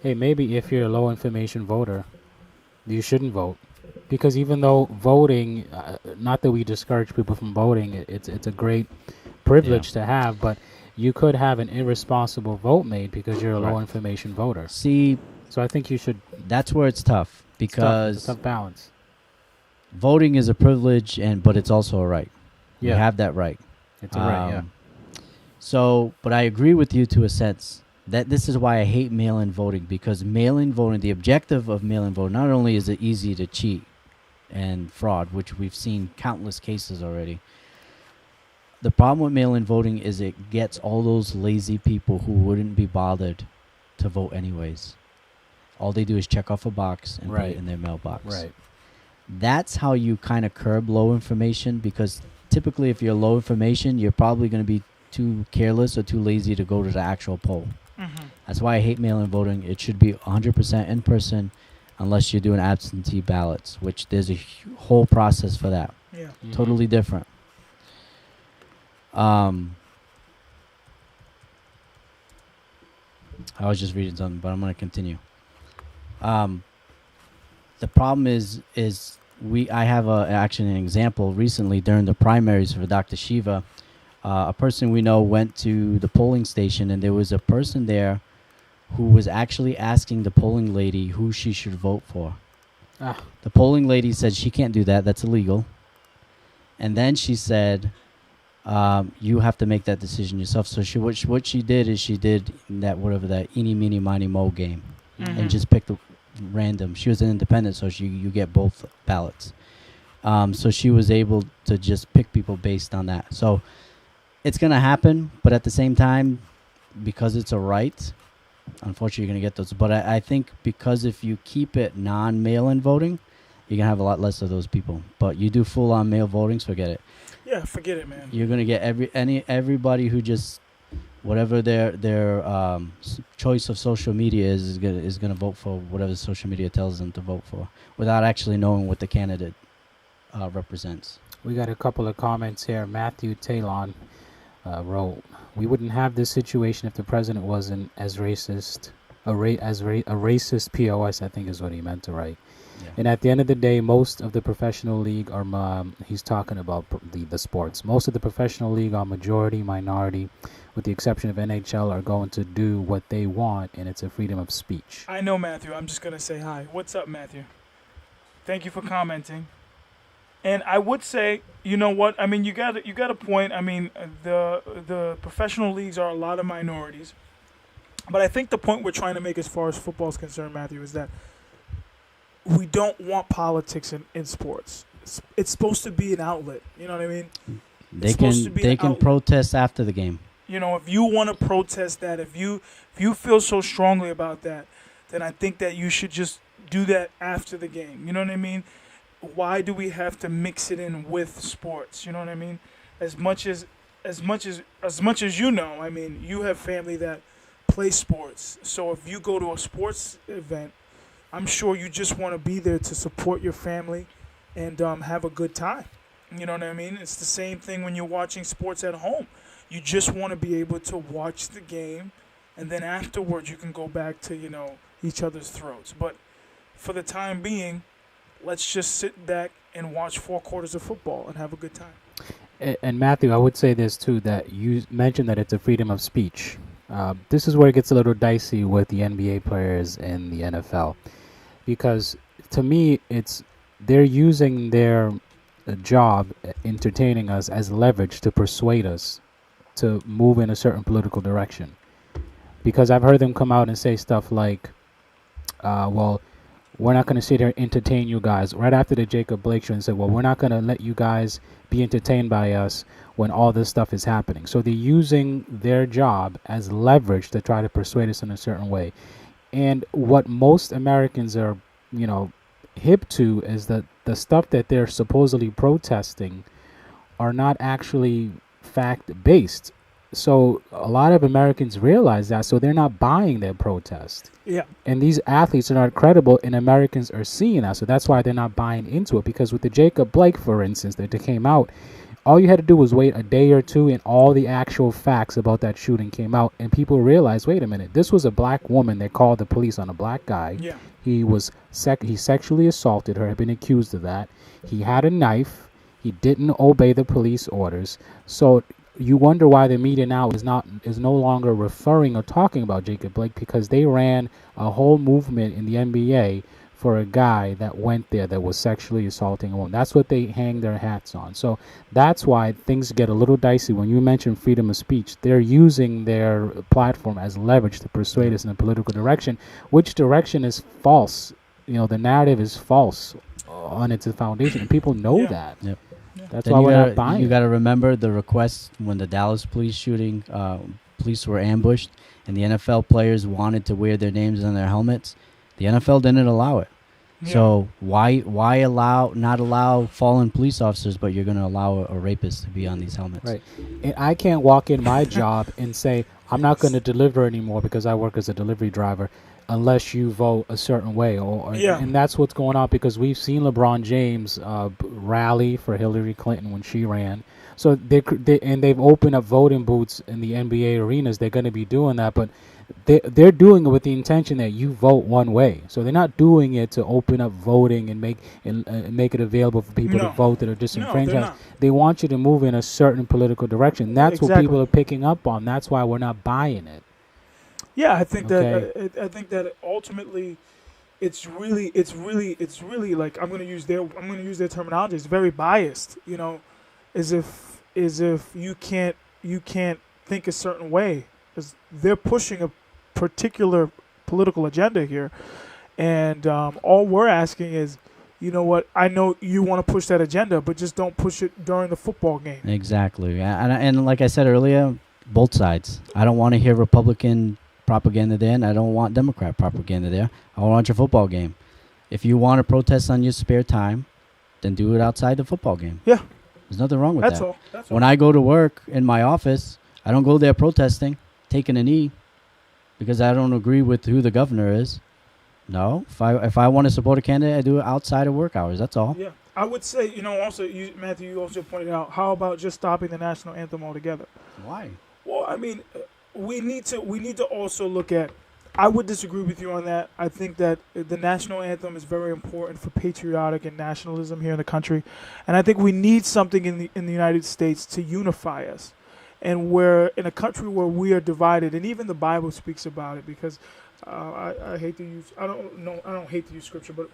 hey, maybe if you're a low information voter, you shouldn't vote? Because even though voting, not that we discourage people from voting, it's a great privilege to have, but you could have an irresponsible vote made because you're a low Correct. information voter. See, So I think you should. that's where it's tough It's because a tough balance. voting is a privilege, but it's also a right. You Yeah, have that right. it's a right. Yeah. So, but I agree with you to a sense that this is why I hate mail-in voting, because mail-in voting, the objective of mail-in voting, not only is it easy to cheat and fraud, which we've seen countless cases already. The problem with mail-in voting is it gets all those lazy people who wouldn't be bothered to vote anyways. All they do is check off a box and put Right. it in their mailbox. Right. That's how you kind of curb low information, because typically if you're low information, you're probably going to be too careless or too lazy to go to the actual poll. Mm-hmm. That's why I hate mail-in voting. It should be 100% in person unless you're doing absentee ballots, which there's a whole process for that. Yeah. Mhm. Totally different. I was just reading something, but I'm going to continue. The problem is I have actually an example recently during the primaries for Dr. Shiva. A person we know went to the polling station, and there was a person there who was actually asking the polling lady who she should vote for. Ah. The polling lady said she can't do that. That's illegal. And then she said, you have to make that decision yourself. So what she did is she did that eeny, meeny, miny, mo game, Mhm. and just picked random. She was an independent, so you get both ballots. So she was able to just pick people based on that. So it's going to happen, but at the same time, because it's a right, unfortunately, you're going to get those. But I think because if you keep it non-mail-in voting, you're going to have a lot less of those people. But you do full-on mail voting, forget it. Yeah, forget it, man. You're going to get everybody who just, whatever their choice of social media is gonna vote for whatever social media tells them to vote for, without actually knowing what the candidate represents. We got a couple of comments here. Matthew Talon wrote, "We wouldn't have this situation if the president wasn't as racist, a racist POS." I think is what he meant to write. Yeah. And at the end of the day, most of the professional league are, he's talking about the sports. Most of the professional league are majority, minority, with the exception of NHL, are going to do what they want, and it's a freedom of speech. I know Matthew. I'm just gonna say hi. What's up, Matthew? Thank you for commenting. And I would say, you know what? I mean, you got a point. I mean, the professional leagues are a lot of minorities, but I think the point we're trying to make as far as football is concerned, Matthew, is that we don't want politics in sports. It's supposed to be an outlet. You know what I mean? They supposed to can be they an can outlet. protest after the game. You know, if you want to protest that, if you feel so strongly about that, then I think that you should just do that after the game. You know what I mean? Why do we have to mix it in with sports? You know what I mean? As much as you know, I mean, you have family that play sports. So if you go to a sports event, I'm sure you just want to be there to support your family and have a good time. You know what I mean? It's the same thing when you're watching sports at home. You just want to be able to watch the game, and then afterwards you can go back to, each other's throats. But for the time being, let's just sit back and watch 4 quarters of football and have a good time. And Matthew, I would say this too, that you mentioned that it's a freedom of speech. This is where it gets a little dicey with the NBA players and the NFL, because to me, they're using their job entertaining us as leverage to persuade us to move in a certain political direction. Because I've heard them come out and say stuff like, well, we're not going to sit here and entertain you guys. Right after the Jacob Blake show, and said, well, we're not going to let you guys be entertained by us when all this stuff is happening. So they're using their job as leverage to try to persuade us in a certain way. And what most Americans are, hip to is that the stuff that they're supposedly protesting are not actually fact-based. So a lot of Americans realize that, so they're not buying their protest. Yeah. And these athletes are not credible, and Americans are seeing that. So that's why they're not buying into it. Because with the Jacob Blake, for instance, that came out, all you had to do was wait a day or two, and all the actual facts about that shooting came out. And people realized, wait a minute, this was a black woman that called the police on a black guy. Yeah. He was he sexually assaulted her, had been accused of that. He had a knife. He didn't obey the police orders. So you wonder why the media now is no longer referring or talking about Jacob Blake, because they ran a whole movement in the NBA for a guy that went there that was sexually assaulting a woman. That's what they hang their hats on. So that's why things get a little dicey. When you mention freedom of speech, they're using their platform as leverage to persuade us in a political direction, which direction is false. The narrative is false on its foundation, and people know that. Yep. That's Then why we're not buying. You got to remember the request when the Dallas police shooting, police were ambushed, and the NFL players wanted to wear their names on their helmets. The NFL didn't allow it. Yeah. So why not allow fallen police officers, but you're going to allow a rapist to be on these helmets? Right. And I can't walk in my job and say, I'm not going to deliver anymore because I work as a delivery driver unless you vote a certain way. And that's what's going on, because we've seen LeBron James rally for Hillary Clinton when she ran. So they've opened up voting booths in the NBA arenas. They're going to be doing that, but they're doing it with the intention that you vote one way. So they're not doing it to open up voting and make it available for people to vote that are disenfranchised. They want you to move in a certain political direction. That's what people are picking up on. That's why we're not buying it. Yeah, I think that ultimately, it's really like I'm going to use their terminology. It's very biased, as if you can't think a certain way, because they're pushing a particular political agenda here, and all we're asking is, you know what? I know you want to push that agenda, but just don't push it during the football game. Exactly, and like I said earlier, both sides. I don't want to hear Republican propaganda there, and I don't want Democrat propaganda there. I want your football game. If you want to protest on your spare time, then do it outside the football game. Yeah. There's nothing wrong with That's that. all. That's When all. I go to work in my office, I don't go there protesting, taking a knee, because I don't agree with who the governor is. No. If I want to support a candidate, I do it outside of work hours. That's all. Yeah. I would say, also, Matthew, you also pointed out, how about just stopping the national anthem altogether? Why? Well, I mean, we need to also look at. I would disagree with you on that. I think that the national anthem is very important for patriotic and nationalism here in the country, and I think we need something in the United States to unify us. And we're in a country where we are divided, and even the Bible speaks about it. Because I hate to use I don't hate to use scripture, but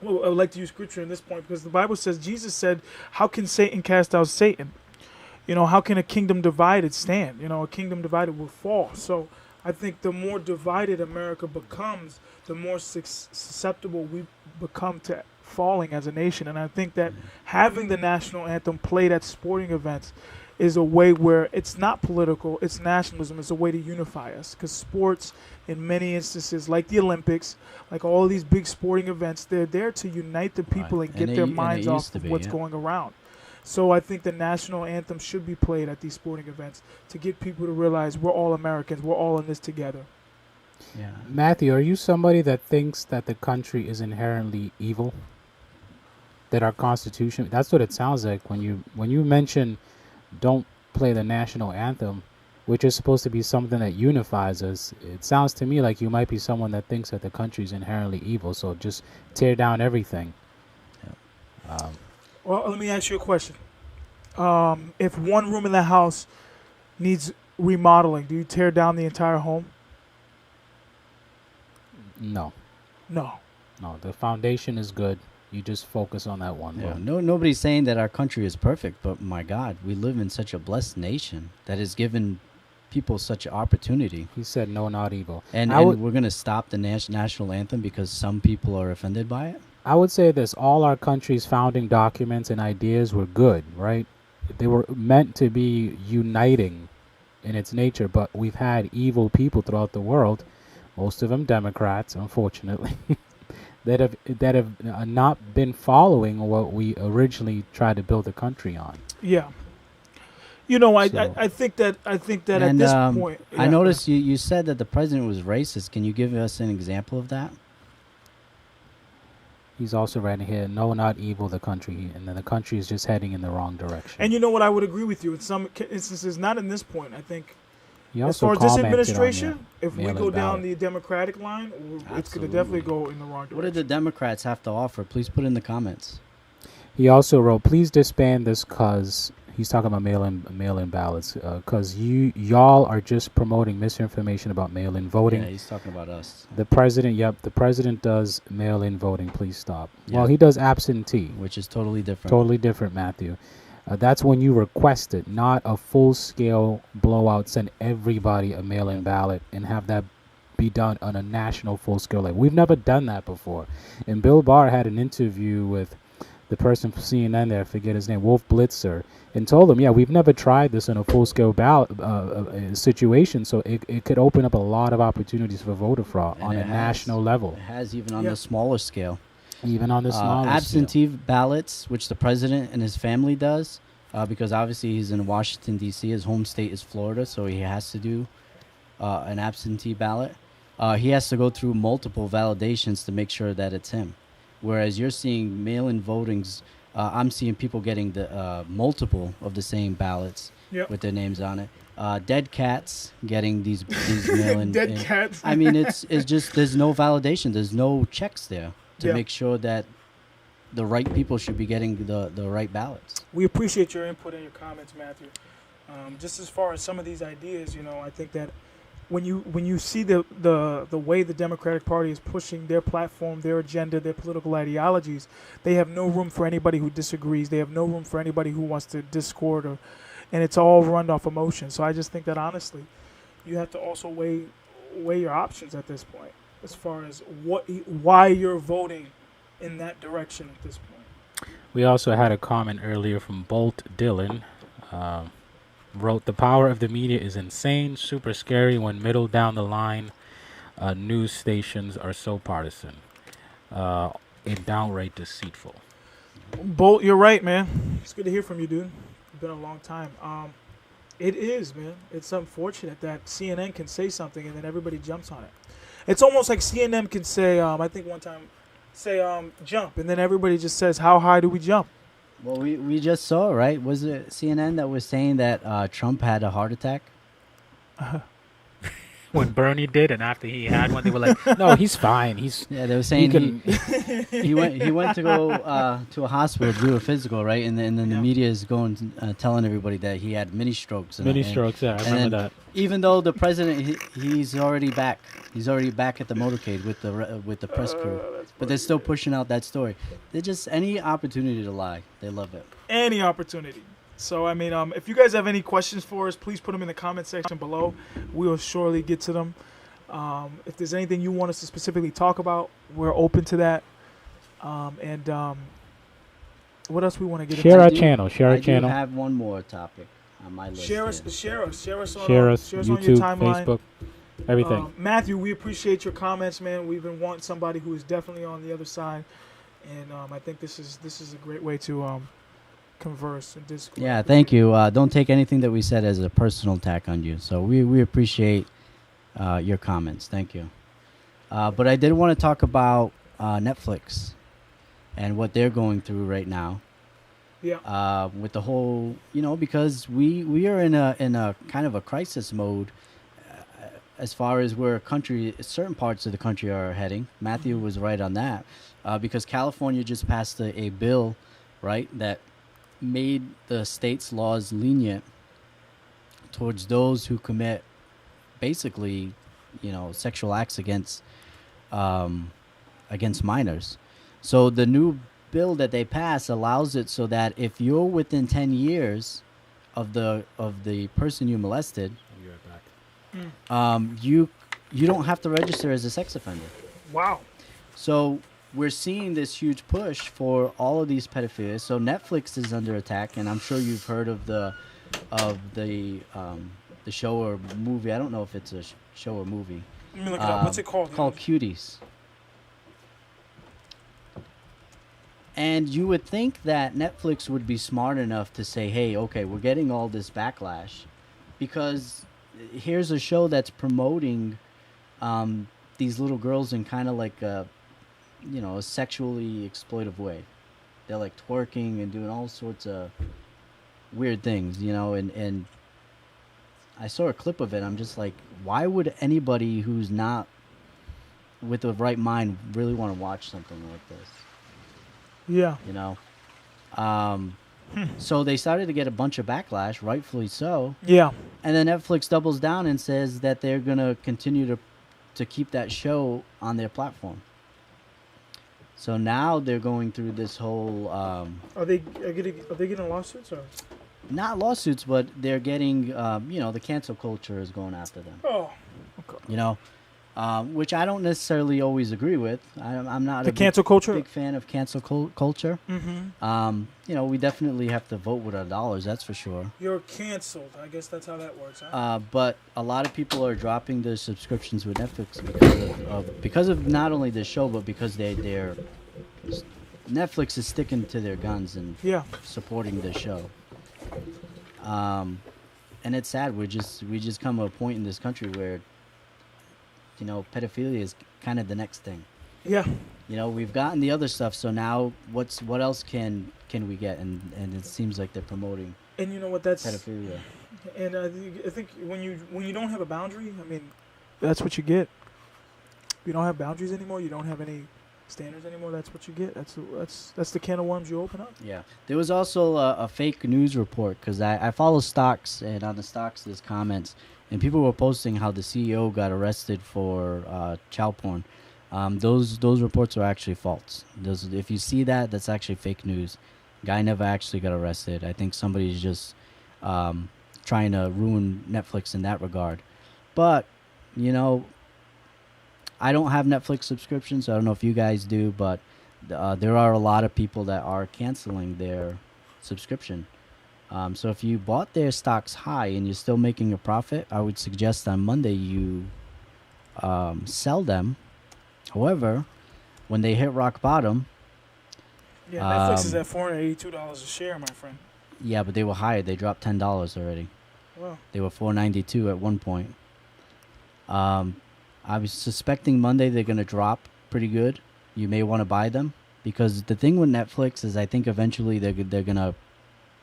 I would like to use scripture in this point, because the Bible says, Jesus said, "How can Satan cast out Satan? How can a kingdom divided stand? A kingdom divided will fall." So I think the more divided America becomes, the more susceptible we become to falling as a nation. And I think that having the national anthem played at sporting events is a way where it's not political, it's nationalism, it's a way to unify us. Because sports, in many instances, like the Olympics, like all these big sporting events, they're there to unite the people and get their minds off of what's going around. So I think the national anthem should be played at these sporting events to get people to realize we're all Americans, we're all in this together. Yeah. Matthew, are you somebody that thinks that the country is inherently evil? That our Constitution, that's what it sounds like when you mention don't play the national anthem. which is supposed to be something that unifies us. It sounds to me like you might be someone that thinks that the country is inherently evil. So just tear down everything. Well, let me ask you a question. If one room in the house needs remodeling, do you tear down the entire home? No, No. no. The foundation is good. You just focus on that one Yeah, room. nobody's saying that our country is perfect, but my God, we live in such a blessed nation that has given people such opportunity. He said, "No, not evil." And, I would, we're going to stop the national anthem because some people are offended by it? I would say this: all our country's founding documents and ideas were good, right? They were meant to be uniting in its nature, but we've had evil people throughout the world, most of them Democrats, unfortunately, that have not been following what we originally tried to build the country on. Yeah. You know, I So- think that at And this point, I yeah. noticed you said that the president was racist. Can you give us an example of that? He's also writing here, "No, not evil, the country," and then the country is just heading in the wrong direction. And you know what? I would agree with you in some instances. Not in this point. I think He as also far as this commented on administration, if we mail-in go down ballot. the Democratic line, it's going to Absolutely. definitely go in the wrong direction. What did the Democrats have to offer? Please put in the comments. He also wrote, "Please disband this, cause." He's talking about mail-in ballots, because y'all are just promoting misinformation about mail-in voting. Yeah, he's talking about us, The president does mail-in voting. Please stop. Yeah. Well, he does absentee. which is totally different. Totally different, Matthew. That's when you request it, not a full-scale blowout. Send everybody a mail-in ballot and have that be done on a national full-scale level. We've never done that before. And Bill Barr had an interview with the person from CNN there, I forget his name, Wolf Blitzer, and told him, yeah, we've never tried this in a full-scale ballot situation, so it could open up a lot of opportunities for voter fraud And on it a has. national level, It has even on Yeah. the smaller scale. even on the smaller scale. Absentee ballots, which the president and his family does, because obviously he's in Washington, D.C. His home state is Florida, so he has to do an absentee ballot. He has to go through multiple validations to make sure that it's him. Whereas you're seeing mail-in votings, I'm seeing people getting the multiple of the same ballots Yep. with their names on it. Dead cats getting these mail-in. Dead in- cats. I mean, it's just there's no validation. There's no checks there to Yeah. make sure that the right people should be getting the right ballots. We appreciate your input and your comments, Matthew. Just as far as some of these ideas, you know, I think that when you see the way the Democratic Party is pushing their platform, their agenda, their political ideologies, they have no room for anybody who disagrees. They have no room for anybody who wants to discord, and it's all run off emotion. So I just think that honestly, you have to also weigh your options at this point, as far as why you're voting in that direction at this point. We also had a comment earlier from Bolt Dylan. Wrote, "The power of the media is insane, super scary when middle down the line news stations are so partisan and downright deceitful." Bolt, you're right, man. It's good to hear from you, dude. It's been a long time. It is, man. It's unfortunate that CNN can say something and then everybody jumps on it. It's almost like CNN can say, I think one time, jump, and then everybody just says, how high do we jump? Well, we just saw, right? Was it CNN that was saying that Trump had a heart attack? When Bernie did, and after he had one, they were like, "No, he's fine. He's Yeah, they were saying can- he went to go to a hospital to do a physical, right? And then the Yeah. media is going telling everybody that he had mini strokes. mini strokes." Yeah, I and remember then that. Even though the president, he's already back. He's already back at the motorcade with the press crew. But they're still pushing out that story. They're just any opportunity to lie. They love it. Any opportunity. So, I mean, if you guys have any questions for us, please put them in the comment section below. We will surely get to them. If there's anything you want us to specifically talk about, we're open to that. What else we want to get Share into? our do- channel. Share our I do channel. have one more topic on my list. Share us, here. share us, share us on, Share us. share us on YouTube, your timeline. Facebook, everything. Matthew, we appreciate your comments, man. We've been wanting somebody who is definitely on the other side, and I think this is a great way to converse and discourse. Yeah, thank you. Don't take anything that we said as a personal attack on you. So we appreciate your comments. Thank you. But I did want to talk about Netflix and what they're going through right now. Yeah. With the whole, because we are in a kind of a crisis mode as far as where certain parts of the country are heading. Matthew was right on that, because California just passed a bill, right, that made the state's laws lenient towards those who commit basically, sexual acts against minors. So the new bill that they pass allows it so that if you're within 10 years of the person you molested, I'll be right back. you don't have to register as a sex offender. Wow. So we're seeing this huge push for all of these pedophiles. So Netflix is under attack, and I'm sure you've heard of the show or movie. I don't know if it's a show or movie. Let me look it up. What's it called? Called Cuties. And you would think that Netflix would be smart enough to say, hey, okay, we're getting all this backlash because here's a show that's promoting these little girls in kind of like a sexually exploitive way. They're like twerking and doing all sorts of weird things, and I saw a clip of it. I'm just like, why would anybody who's not with the right mind really want to watch something like this? Yeah. So they started to get a bunch of backlash, rightfully so. Yeah. And then Netflix doubles down and says that they're going to continue to keep that show on their platform. So now they're going through this whole Are they getting lawsuits or? not lawsuits, but they're getting the cancel culture is going after them. Oh. Okay. Which I don't necessarily always agree with. I'm not The cancel culture. big fan of cancel culture. Mm-hmm. We definitely have to vote with our dollars. That's for sure. You're canceled. I guess that's how that works, huh? But a lot of people are dropping their subscriptions with Netflix because of not only the show, but because they're Netflix is sticking to their guns and Yeah. supporting the show. And it's sad. We just come to a point in this country where pedophilia is kind of the next thing. Yeah. We've gotten the other stuff, so now what else can we get? And it seems like they're promoting And you know what? That's pedophilia. And I think when you don't have a boundary, I mean, that's what you get. You don't have boundaries anymore. You don't have any standards anymore. That's what you get. That's the can of worms you open up. Yeah. There was also a fake news report because I follow stocks, and on the stocks there's comments, and people were posting how the CEO got arrested for child porn. Those reports are actually false. If you see that, that's actually fake news. Guy never actually got arrested. I think somebody's just trying to ruin Netflix in that regard. But, I don't have Netflix subscription, so I don't know if you guys do, but there are a lot of people that are canceling their subscription. So if you bought their stocks high and you're still making a profit, I would suggest on Monday you sell them. However, when they hit rock bottom... Yeah, Netflix is at $482 a share, my friend. Yeah, but they were higher. They dropped $10 already. Wow. They were $4.92 at one point. I was suspecting Monday they're going to drop pretty good. You may want to buy them because the thing with Netflix is I think eventually they're going to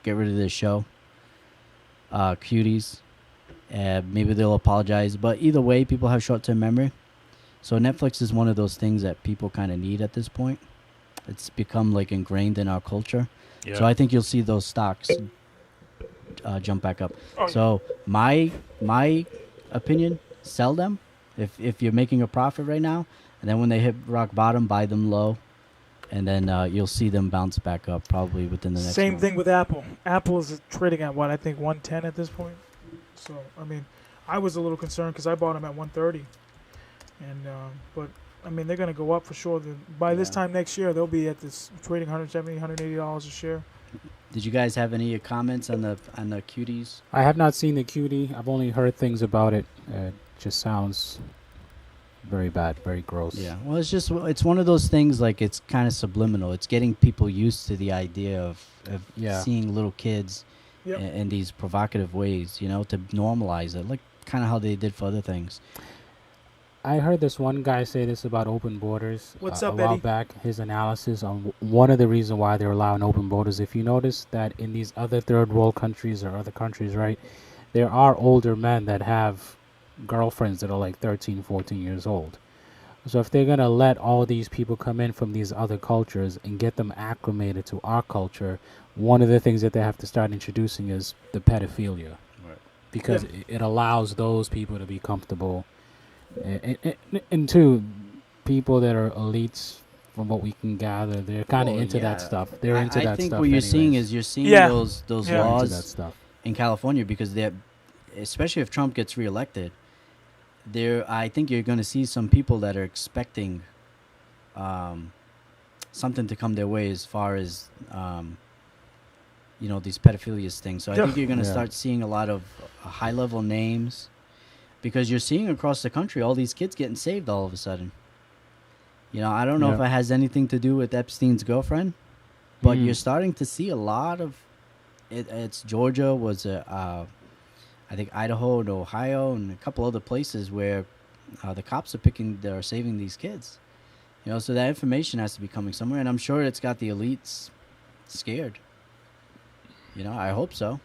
get rid of this show, Cuties. Maybe they'll apologize. But either way, people have short-term memory. So Netflix is one of those things that people kind of need at this point. It's become like ingrained in our culture. Yeah. So I think you'll see those stocks jump back up. Oh, So my opinion, sell them if you're making a profit right now, and then when they hit rock bottom, buy them low, and then you'll see them bounce back up probably within the next Same month. thing with Apple. Apple is trading at what, I think 110 at this point. So I mean, I was a little concerned because I bought them at 130, and but I mean they're gonna go up for sure. By this Yeah. time next year, they'll be at this trading $170, $180 a share. Did you guys have any comments on the Cuties? I have not seen the cutie. I've only heard things about it. It just sounds very bad, very gross. Yeah, well, it's one of those things like it's kind of subliminal. It's getting people used to the idea of Yeah. seeing little kids Yep. in these provocative ways, to normalize it, like kind of how they did for other things. I heard this one guy say this about open borders What's a up, while Eddie? back. His analysis on one of the reasons why they're allowing open borders. If you notice that in these other third world countries or other countries, right, there are older men that have girlfriends that are like 13, 14 years old. So if they're going to let all these people come in from these other cultures and get them acclimated to our culture, one of the things that they have to start introducing is the pedophilia. Right. Because Yeah. it allows those people to be comfortable. And two, people that are elites, from what we can gather, they're kind of Well, into that yeah. stuff. They're into I that think stuff. what you're seeing anyways. is you're seeing Yeah. those Yeah. They're into that laws stuff. in California because they're, especially if Trump gets reelected, I think you're going to see some people that are expecting something to come their way as far as these pedophilia things. So I think you're going to Yeah. start seeing a lot of high level names because you're seeing across the country all these kids getting saved all of a sudden. I don't know if Yeah. it has anything to do with Epstein's girlfriend, but Mm. you're starting to see a lot of it's Georgia, was I think Idaho and Ohio and a couple other places where the cops are saving these kids. So that information has to be coming somewhere, and I'm sure it's got the elites scared. I hope so.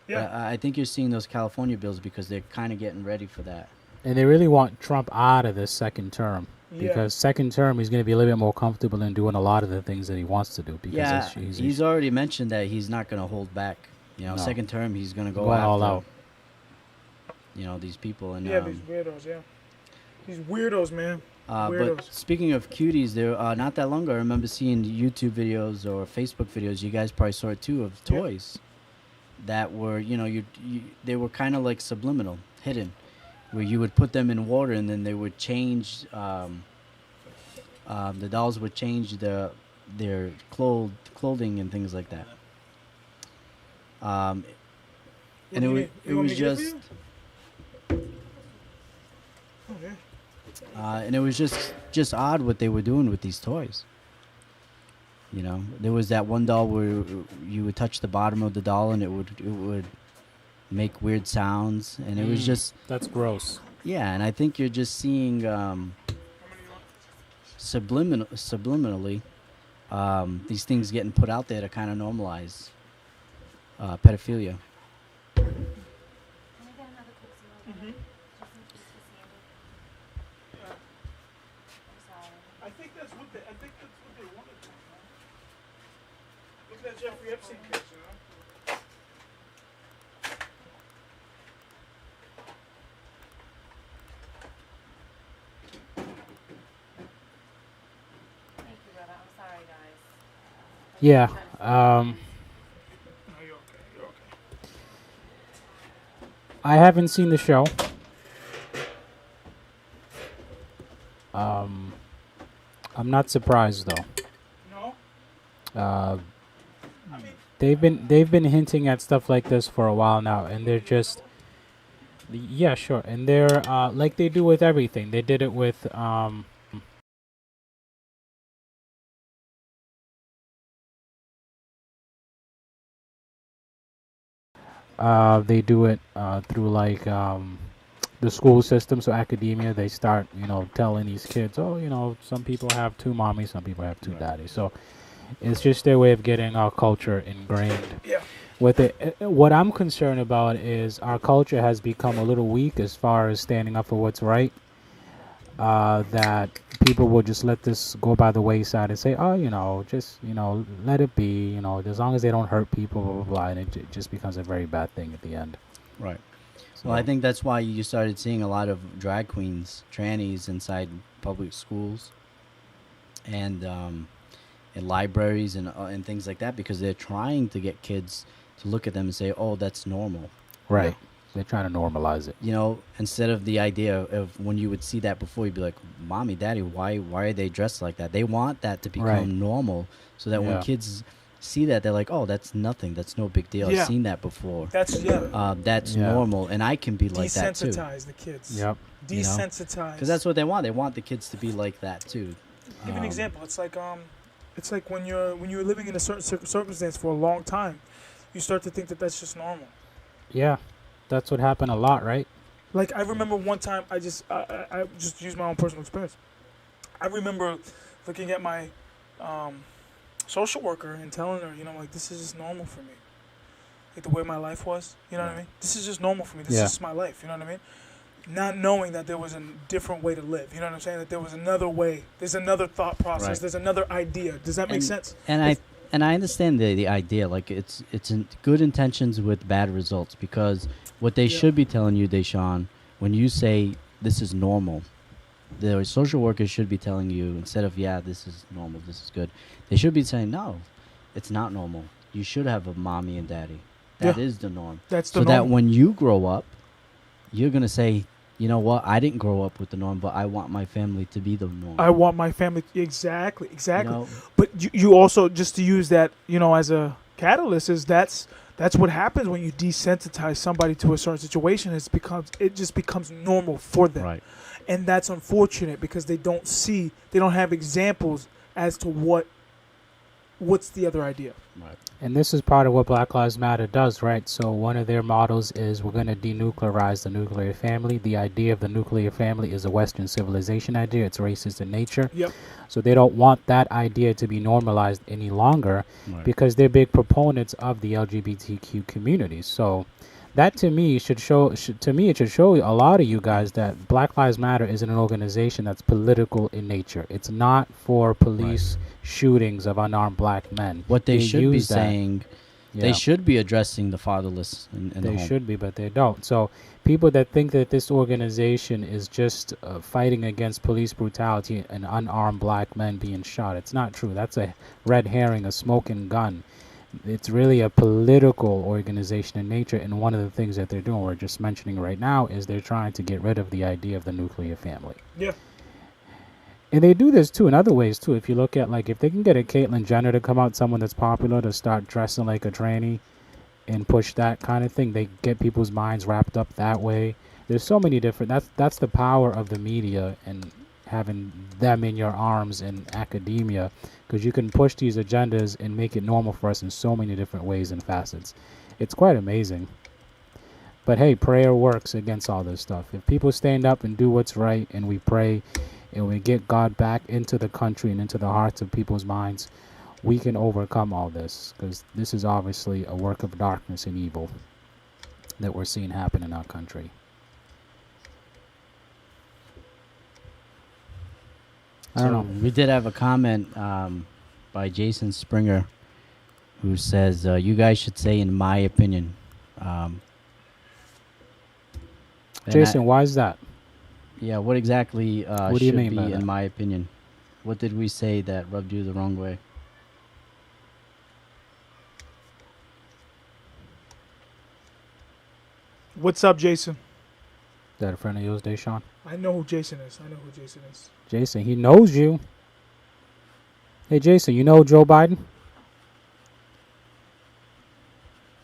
Yeah. But I think you're seeing those California bills because they're kind of getting ready for that. And they really want Trump out of this second term. Yeah. Because second term, he's going to be a little bit more comfortable in doing a lot of the things that he wants to do. Because Yeah, he's he's already mentioned that he's not going to hold back. No. Second term, he's going to go Going after all out. These people. And Yeah, these weirdos. Yeah, these weirdos, man. But Weirdos. speaking of cuties, there not that long ago, I remember seeing YouTube videos or Facebook videos. You guys probably saw it too, of Yeah. toys that were, they were kind of like subliminal, hidden, where you would put them in water and then they would change. The dolls would change their clothing and things like that. And What do you need? it You want was me to get it for just. you? Okay. And it was just odd what they were doing with these toys. There was that one doll where you would touch the bottom of the doll and it would make weird sounds, and it was just That's gross. yeah. And I think you're just seeing subliminally these things getting put out there to kind of normalize pedophilia. I think that's what they wanted to. Look at that Jeffrey Epstein case, Thank you, brother. I'm sorry, guys. Yeah. No, you're okay. You're okay. I haven't seen the show. I'm not surprised though. No, Uh, I mean, they've been hinting at stuff like this for a while now, and they're just yeah, sure. And they're like they do with everything. They did it with they do it through like the school system, so academia. They start, telling these kids, oh, some people have two mommies, some people have two daddies. So it's just their way of getting our culture ingrained yeah. with it. What I'm concerned about is our culture has become a little weak as far as standing up for what's right. That people will just let this go by the wayside and say, oh, just, let it be, as long as they don't hurt people, blah, blah, blah, and it just becomes a very bad thing at the end. Right. So, Well, I think that's why you started seeing a lot of drag queens, trannies inside public schools and in libraries and things like that, because they're trying to get kids to look at them and say, "Oh, that's normal." right. They're trying to normalize it. Instead of the idea of when you would see that before, you'd be like, "Mommy, Daddy, why are they dressed like that?" They want that to become Right. normal, so that when Yeah. kids see that, they're like, "Oh, that's nothing. That's no big deal. Yeah. I've seen that before. That's That's Yeah. normal, and I can be like that too." desensitize the kids. Yep. Desensitize. Because that's what they want. They want the kids to be like that too. Give an Um, example. It's like when you're living in a certain circumstance for a long time, you start to think that that's just normal. Yeah. That's what happened a lot, right? Like, I remember one time, I just used my own personal experience. I remember looking at my social worker and telling her, like, this is just normal for me. Like, the way my life was, you know what I mean? This is just normal for me. This is just my life, you know what I mean? Not knowing that there was a different way to live, you know what I'm saying? That there was another way. There's another thought process. Right. There's another idea. Does that make sense? And I understand the idea. Like, it's in good intentions with bad results, because what they should be telling you, Deshaun, when you say this is normal, the social workers should be telling you, instead of, this is normal, this is good, they should be saying, no, it's not normal. You should have a mommy and daddy. That is the norm. That's the norm. So that when you grow up, you're going to say, you know what, I didn't grow up with the norm, but I want my family to be the norm. I want my family, exactly. But you also, just to use that, as a catalyst, is that's what happens when you desensitize somebody to a certain situation. It just becomes normal for them. Right. And that's unfortunate, because they don't have examples as to what's the other idea. Right. And this is part of what Black Lives Matter does, right? So one of their models is we're going to denuclearize the nuclear family. The idea of the nuclear family is a Western civilization idea. It's racist in nature. Yep. So they don't want that idea to be normalized any longer, because they're big proponents of the LGBTQ community. So that to me it should show a lot of you guys that Black Lives Matter isn't an organization that's political in nature. It's not for police shootings of unarmed black men. What they should be saying, they should be addressing the fatherless in the home. They should be, but they don't. So people that think that this organization is just fighting against police brutality and unarmed black men being shot, it's not true. That's a red herring, a smoking gun. It's really a political organization in nature, and one of the things that they're doing, we're just mentioning right now, is they're trying to get rid of the idea of the nuclear family. Yeah. And they do this too in other ways too. If you look at, like, if they can get a Caitlyn Jenner to come out, someone that's popular, to start dressing like a tranny and push that kind of thing, they get people's minds wrapped up that way. There's so many different, that's the power of the media and having them in your arms in academia, because you can push these agendas and make it normal for us in so many different ways and facets. It's quite amazing. But hey, prayer works against all this stuff. If people stand up and do what's right, and we pray and we get God back into the country and into the hearts of people's minds, we can overcome all this, because this is obviously a work of darkness and evil that we're seeing happen in our country. I don't know. We did have a comment by Jason Springer, who says, you guys should say, in my opinion. Jason, why is that? Yeah, what exactly what do you mean be, by that? In my opinion? What did we say that rubbed you the wrong way? What's up, Jason? Is that a friend of yours, Deshaun? I know who Jason is. Jason, he knows you. Hey, Jason, you know Joe Biden?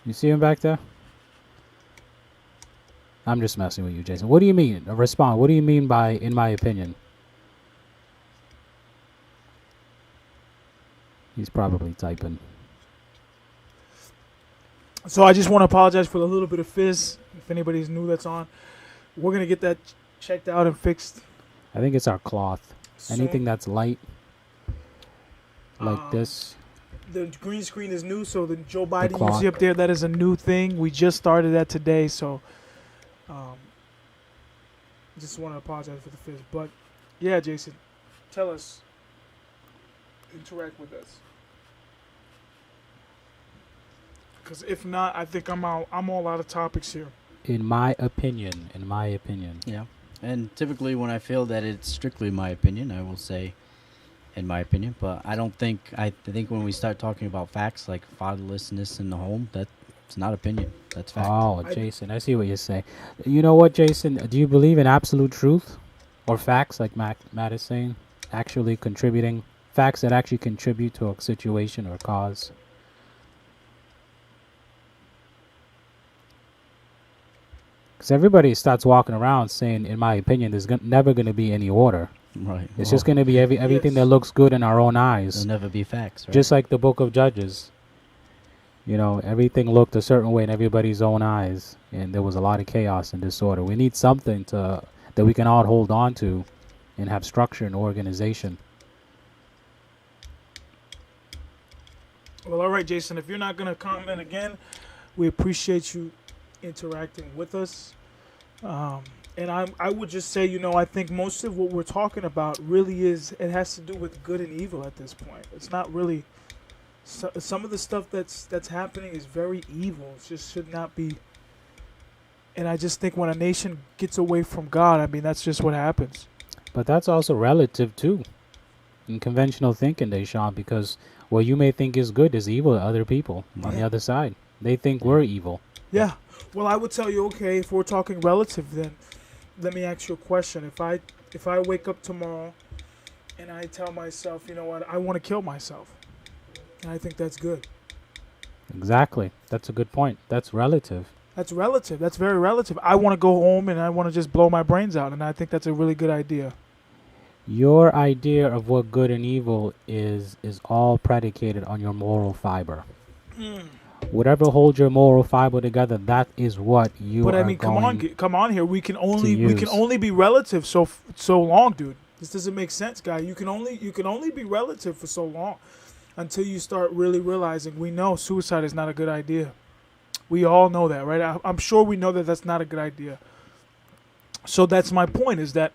You see him back there? I'm just messing with you, Jason. What do you mean? Respond. What do you mean by, in my opinion? He's probably typing. So I just want to apologize for the little bit of fizz. If anybody's new that's on, we're going to get that checked out and fixed. I think it's our cloth. So, anything that's light, like this. The green screen is new, so the Joe Biden you see up there, that is a new thing. We just started that today, so just want to apologize for the fizz. But yeah, Jason, tell us. Interact with us. Because if not, I think I'm all out of topics here. In my opinion. Yeah. And typically when I feel that it's strictly my opinion, I will say, in my opinion. But I think when we start talking about facts like fatherlessness in the home, that's not opinion. That's fact. Oh, Jason, I see what you're saying. You know what, Jason? Do you believe in absolute truth or facts, like Matt is saying? Actually contributing, facts that actually contribute to a situation or cause? Because everybody starts walking around saying, in my opinion, there's never going to be any order. Right. It's just going to be everything that looks good in our own eyes. There'll never be facts, right? Just like the book of Judges. everything looked a certain way in everybody's own eyes, and there was a lot of chaos and disorder. We need something that we can all hold on to and have structure and organization. Well, all right, Jason, if you're not going to comment again, we appreciate you interacting with us. And I would just say, I think most of what we're talking about really it has to do with good and evil at this point. It's not really, some of the stuff that's happening is very evil. It just should not be. And I just think when a nation gets away from God, that's just what happens. But that's also relative, too, in conventional thinking, Deshaun, because what you may think is good is evil to other people on the other side. They think we're evil. Yeah. Well, I would tell you, okay, if we're talking relative, then let me ask you a question. If I wake up tomorrow and I tell myself, you know what, I want to kill myself, and I think that's good. Exactly. That's a good point. That's relative. That's relative. That's very relative. I want to go home and I want to just blow my brains out, and I think that's a really good idea. Your idea of what good and evil is all predicated on your moral fiber. Whatever holds your moral fiber together, that is what you are going come on here. We can only be relative so long, dude. This doesn't make sense, guy. You can only be relative for so long until you start really realizing we know suicide is not a good idea. We all know that, right? I'm sure we know that that's not a good idea. So that's my point, is that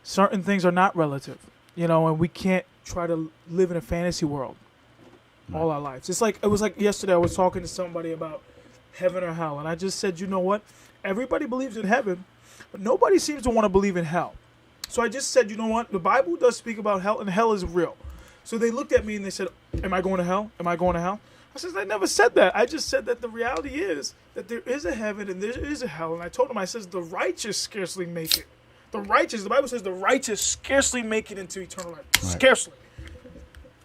certain things are not relative, and we can't try to live in a fantasy world all our lives. It was like yesterday I was talking to somebody about heaven or hell, and I just said, you know what? Everybody believes in heaven, but nobody seems to want to believe in hell. So I just said, you know what? The Bible does speak about hell, and hell is real. So they looked at me and they said, am I going to hell? Am I going to hell? I said, I never said that. I just said that the reality is that there is a heaven and there is a hell. And I told him, I says, the righteous scarcely make it. The Bible says the righteous scarcely make it into eternal life. Right. Scarcely.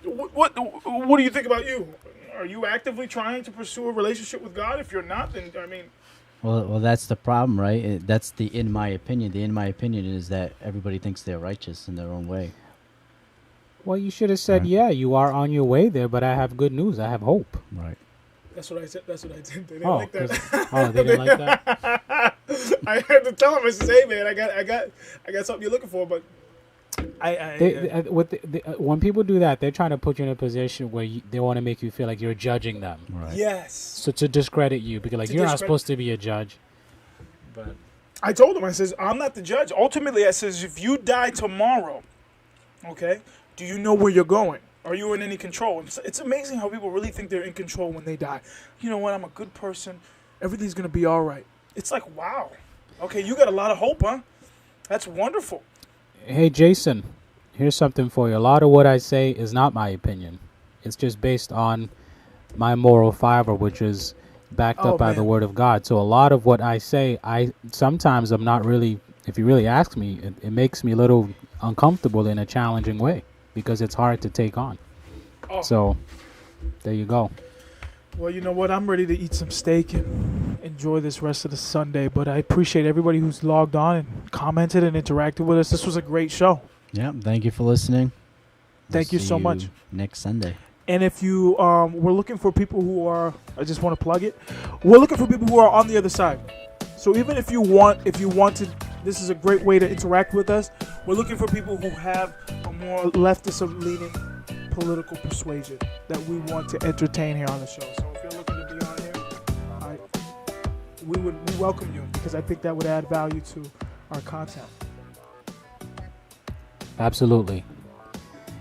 What do you think about you? Are you actively trying to pursue a relationship with God? If you're not, then, Well, that's the problem, right? That's in my opinion. The in my opinion is that everybody thinks they're righteous in their own way. Well, you should have said, yeah, you are on your way there, but I have good news. I have hope. Right. That's what I said. They didn't like that. They didn't like that? I had to tell him, I said, hey, man, I got something you're looking for, but when people do that, they're trying to put you in a position where they want to make you feel like you're judging them. Right. Yes. So to discredit you, because you're not supposed to be a judge. But I told him, I says, I'm not the judge. Ultimately, I says, if you die tomorrow, okay, do you know where you're going? Are you in any control? It's amazing how people really think they're in control when they die. You know what? I'm a good person. Everything's going to be all right. It's like, wow. Okay, you got a lot of hope, huh? That's wonderful. Hey, Jason, here's something for you. A lot of what I say is not my opinion. It's just based on my moral fiber, which is backed up by the Word of God. So a lot of what I say, sometimes I'm not really, if you really ask me, it makes me a little uncomfortable in a challenging way because it's hard to take on. Oh. So there you go. Well, you know what? I'm ready to eat some steak and enjoy this rest of the Sunday. But I appreciate everybody who's logged on and commented and interacted with us. This was a great show. Yeah, thank you for listening. Thank you so much. Next Sunday. And if you we're looking for people who are, I just want to plug it. We're looking for people who are on the other side. So even if you want to, this is a great way to interact with us. We're looking for people who have a more leftist-leaning political persuasion that we want to entertain here on the show. So if you're looking to be on here, we welcome you, because I think that would add value to our content. Absolutely.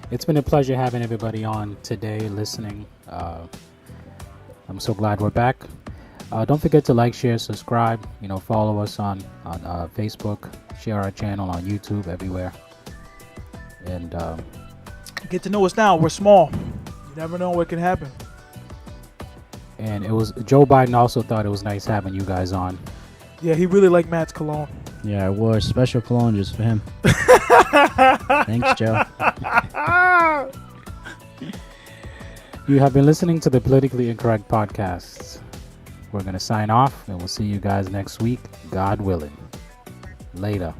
It's been a pleasure having everybody on today, listening. I'm so glad we're back. Don't forget to like, share, subscribe. Follow us on Facebook. Share our channel on YouTube, everywhere. And get to know us now. We're small. You never know what can happen. And Joe Biden also thought it was nice having you guys on. Yeah, he really liked Matt's cologne. Yeah, I wore a special cologne just for him. Thanks, Joe. You have been listening to the Politically Incorrect Podcasts. We're going to sign off, and we'll see you guys next week, God willing. Later.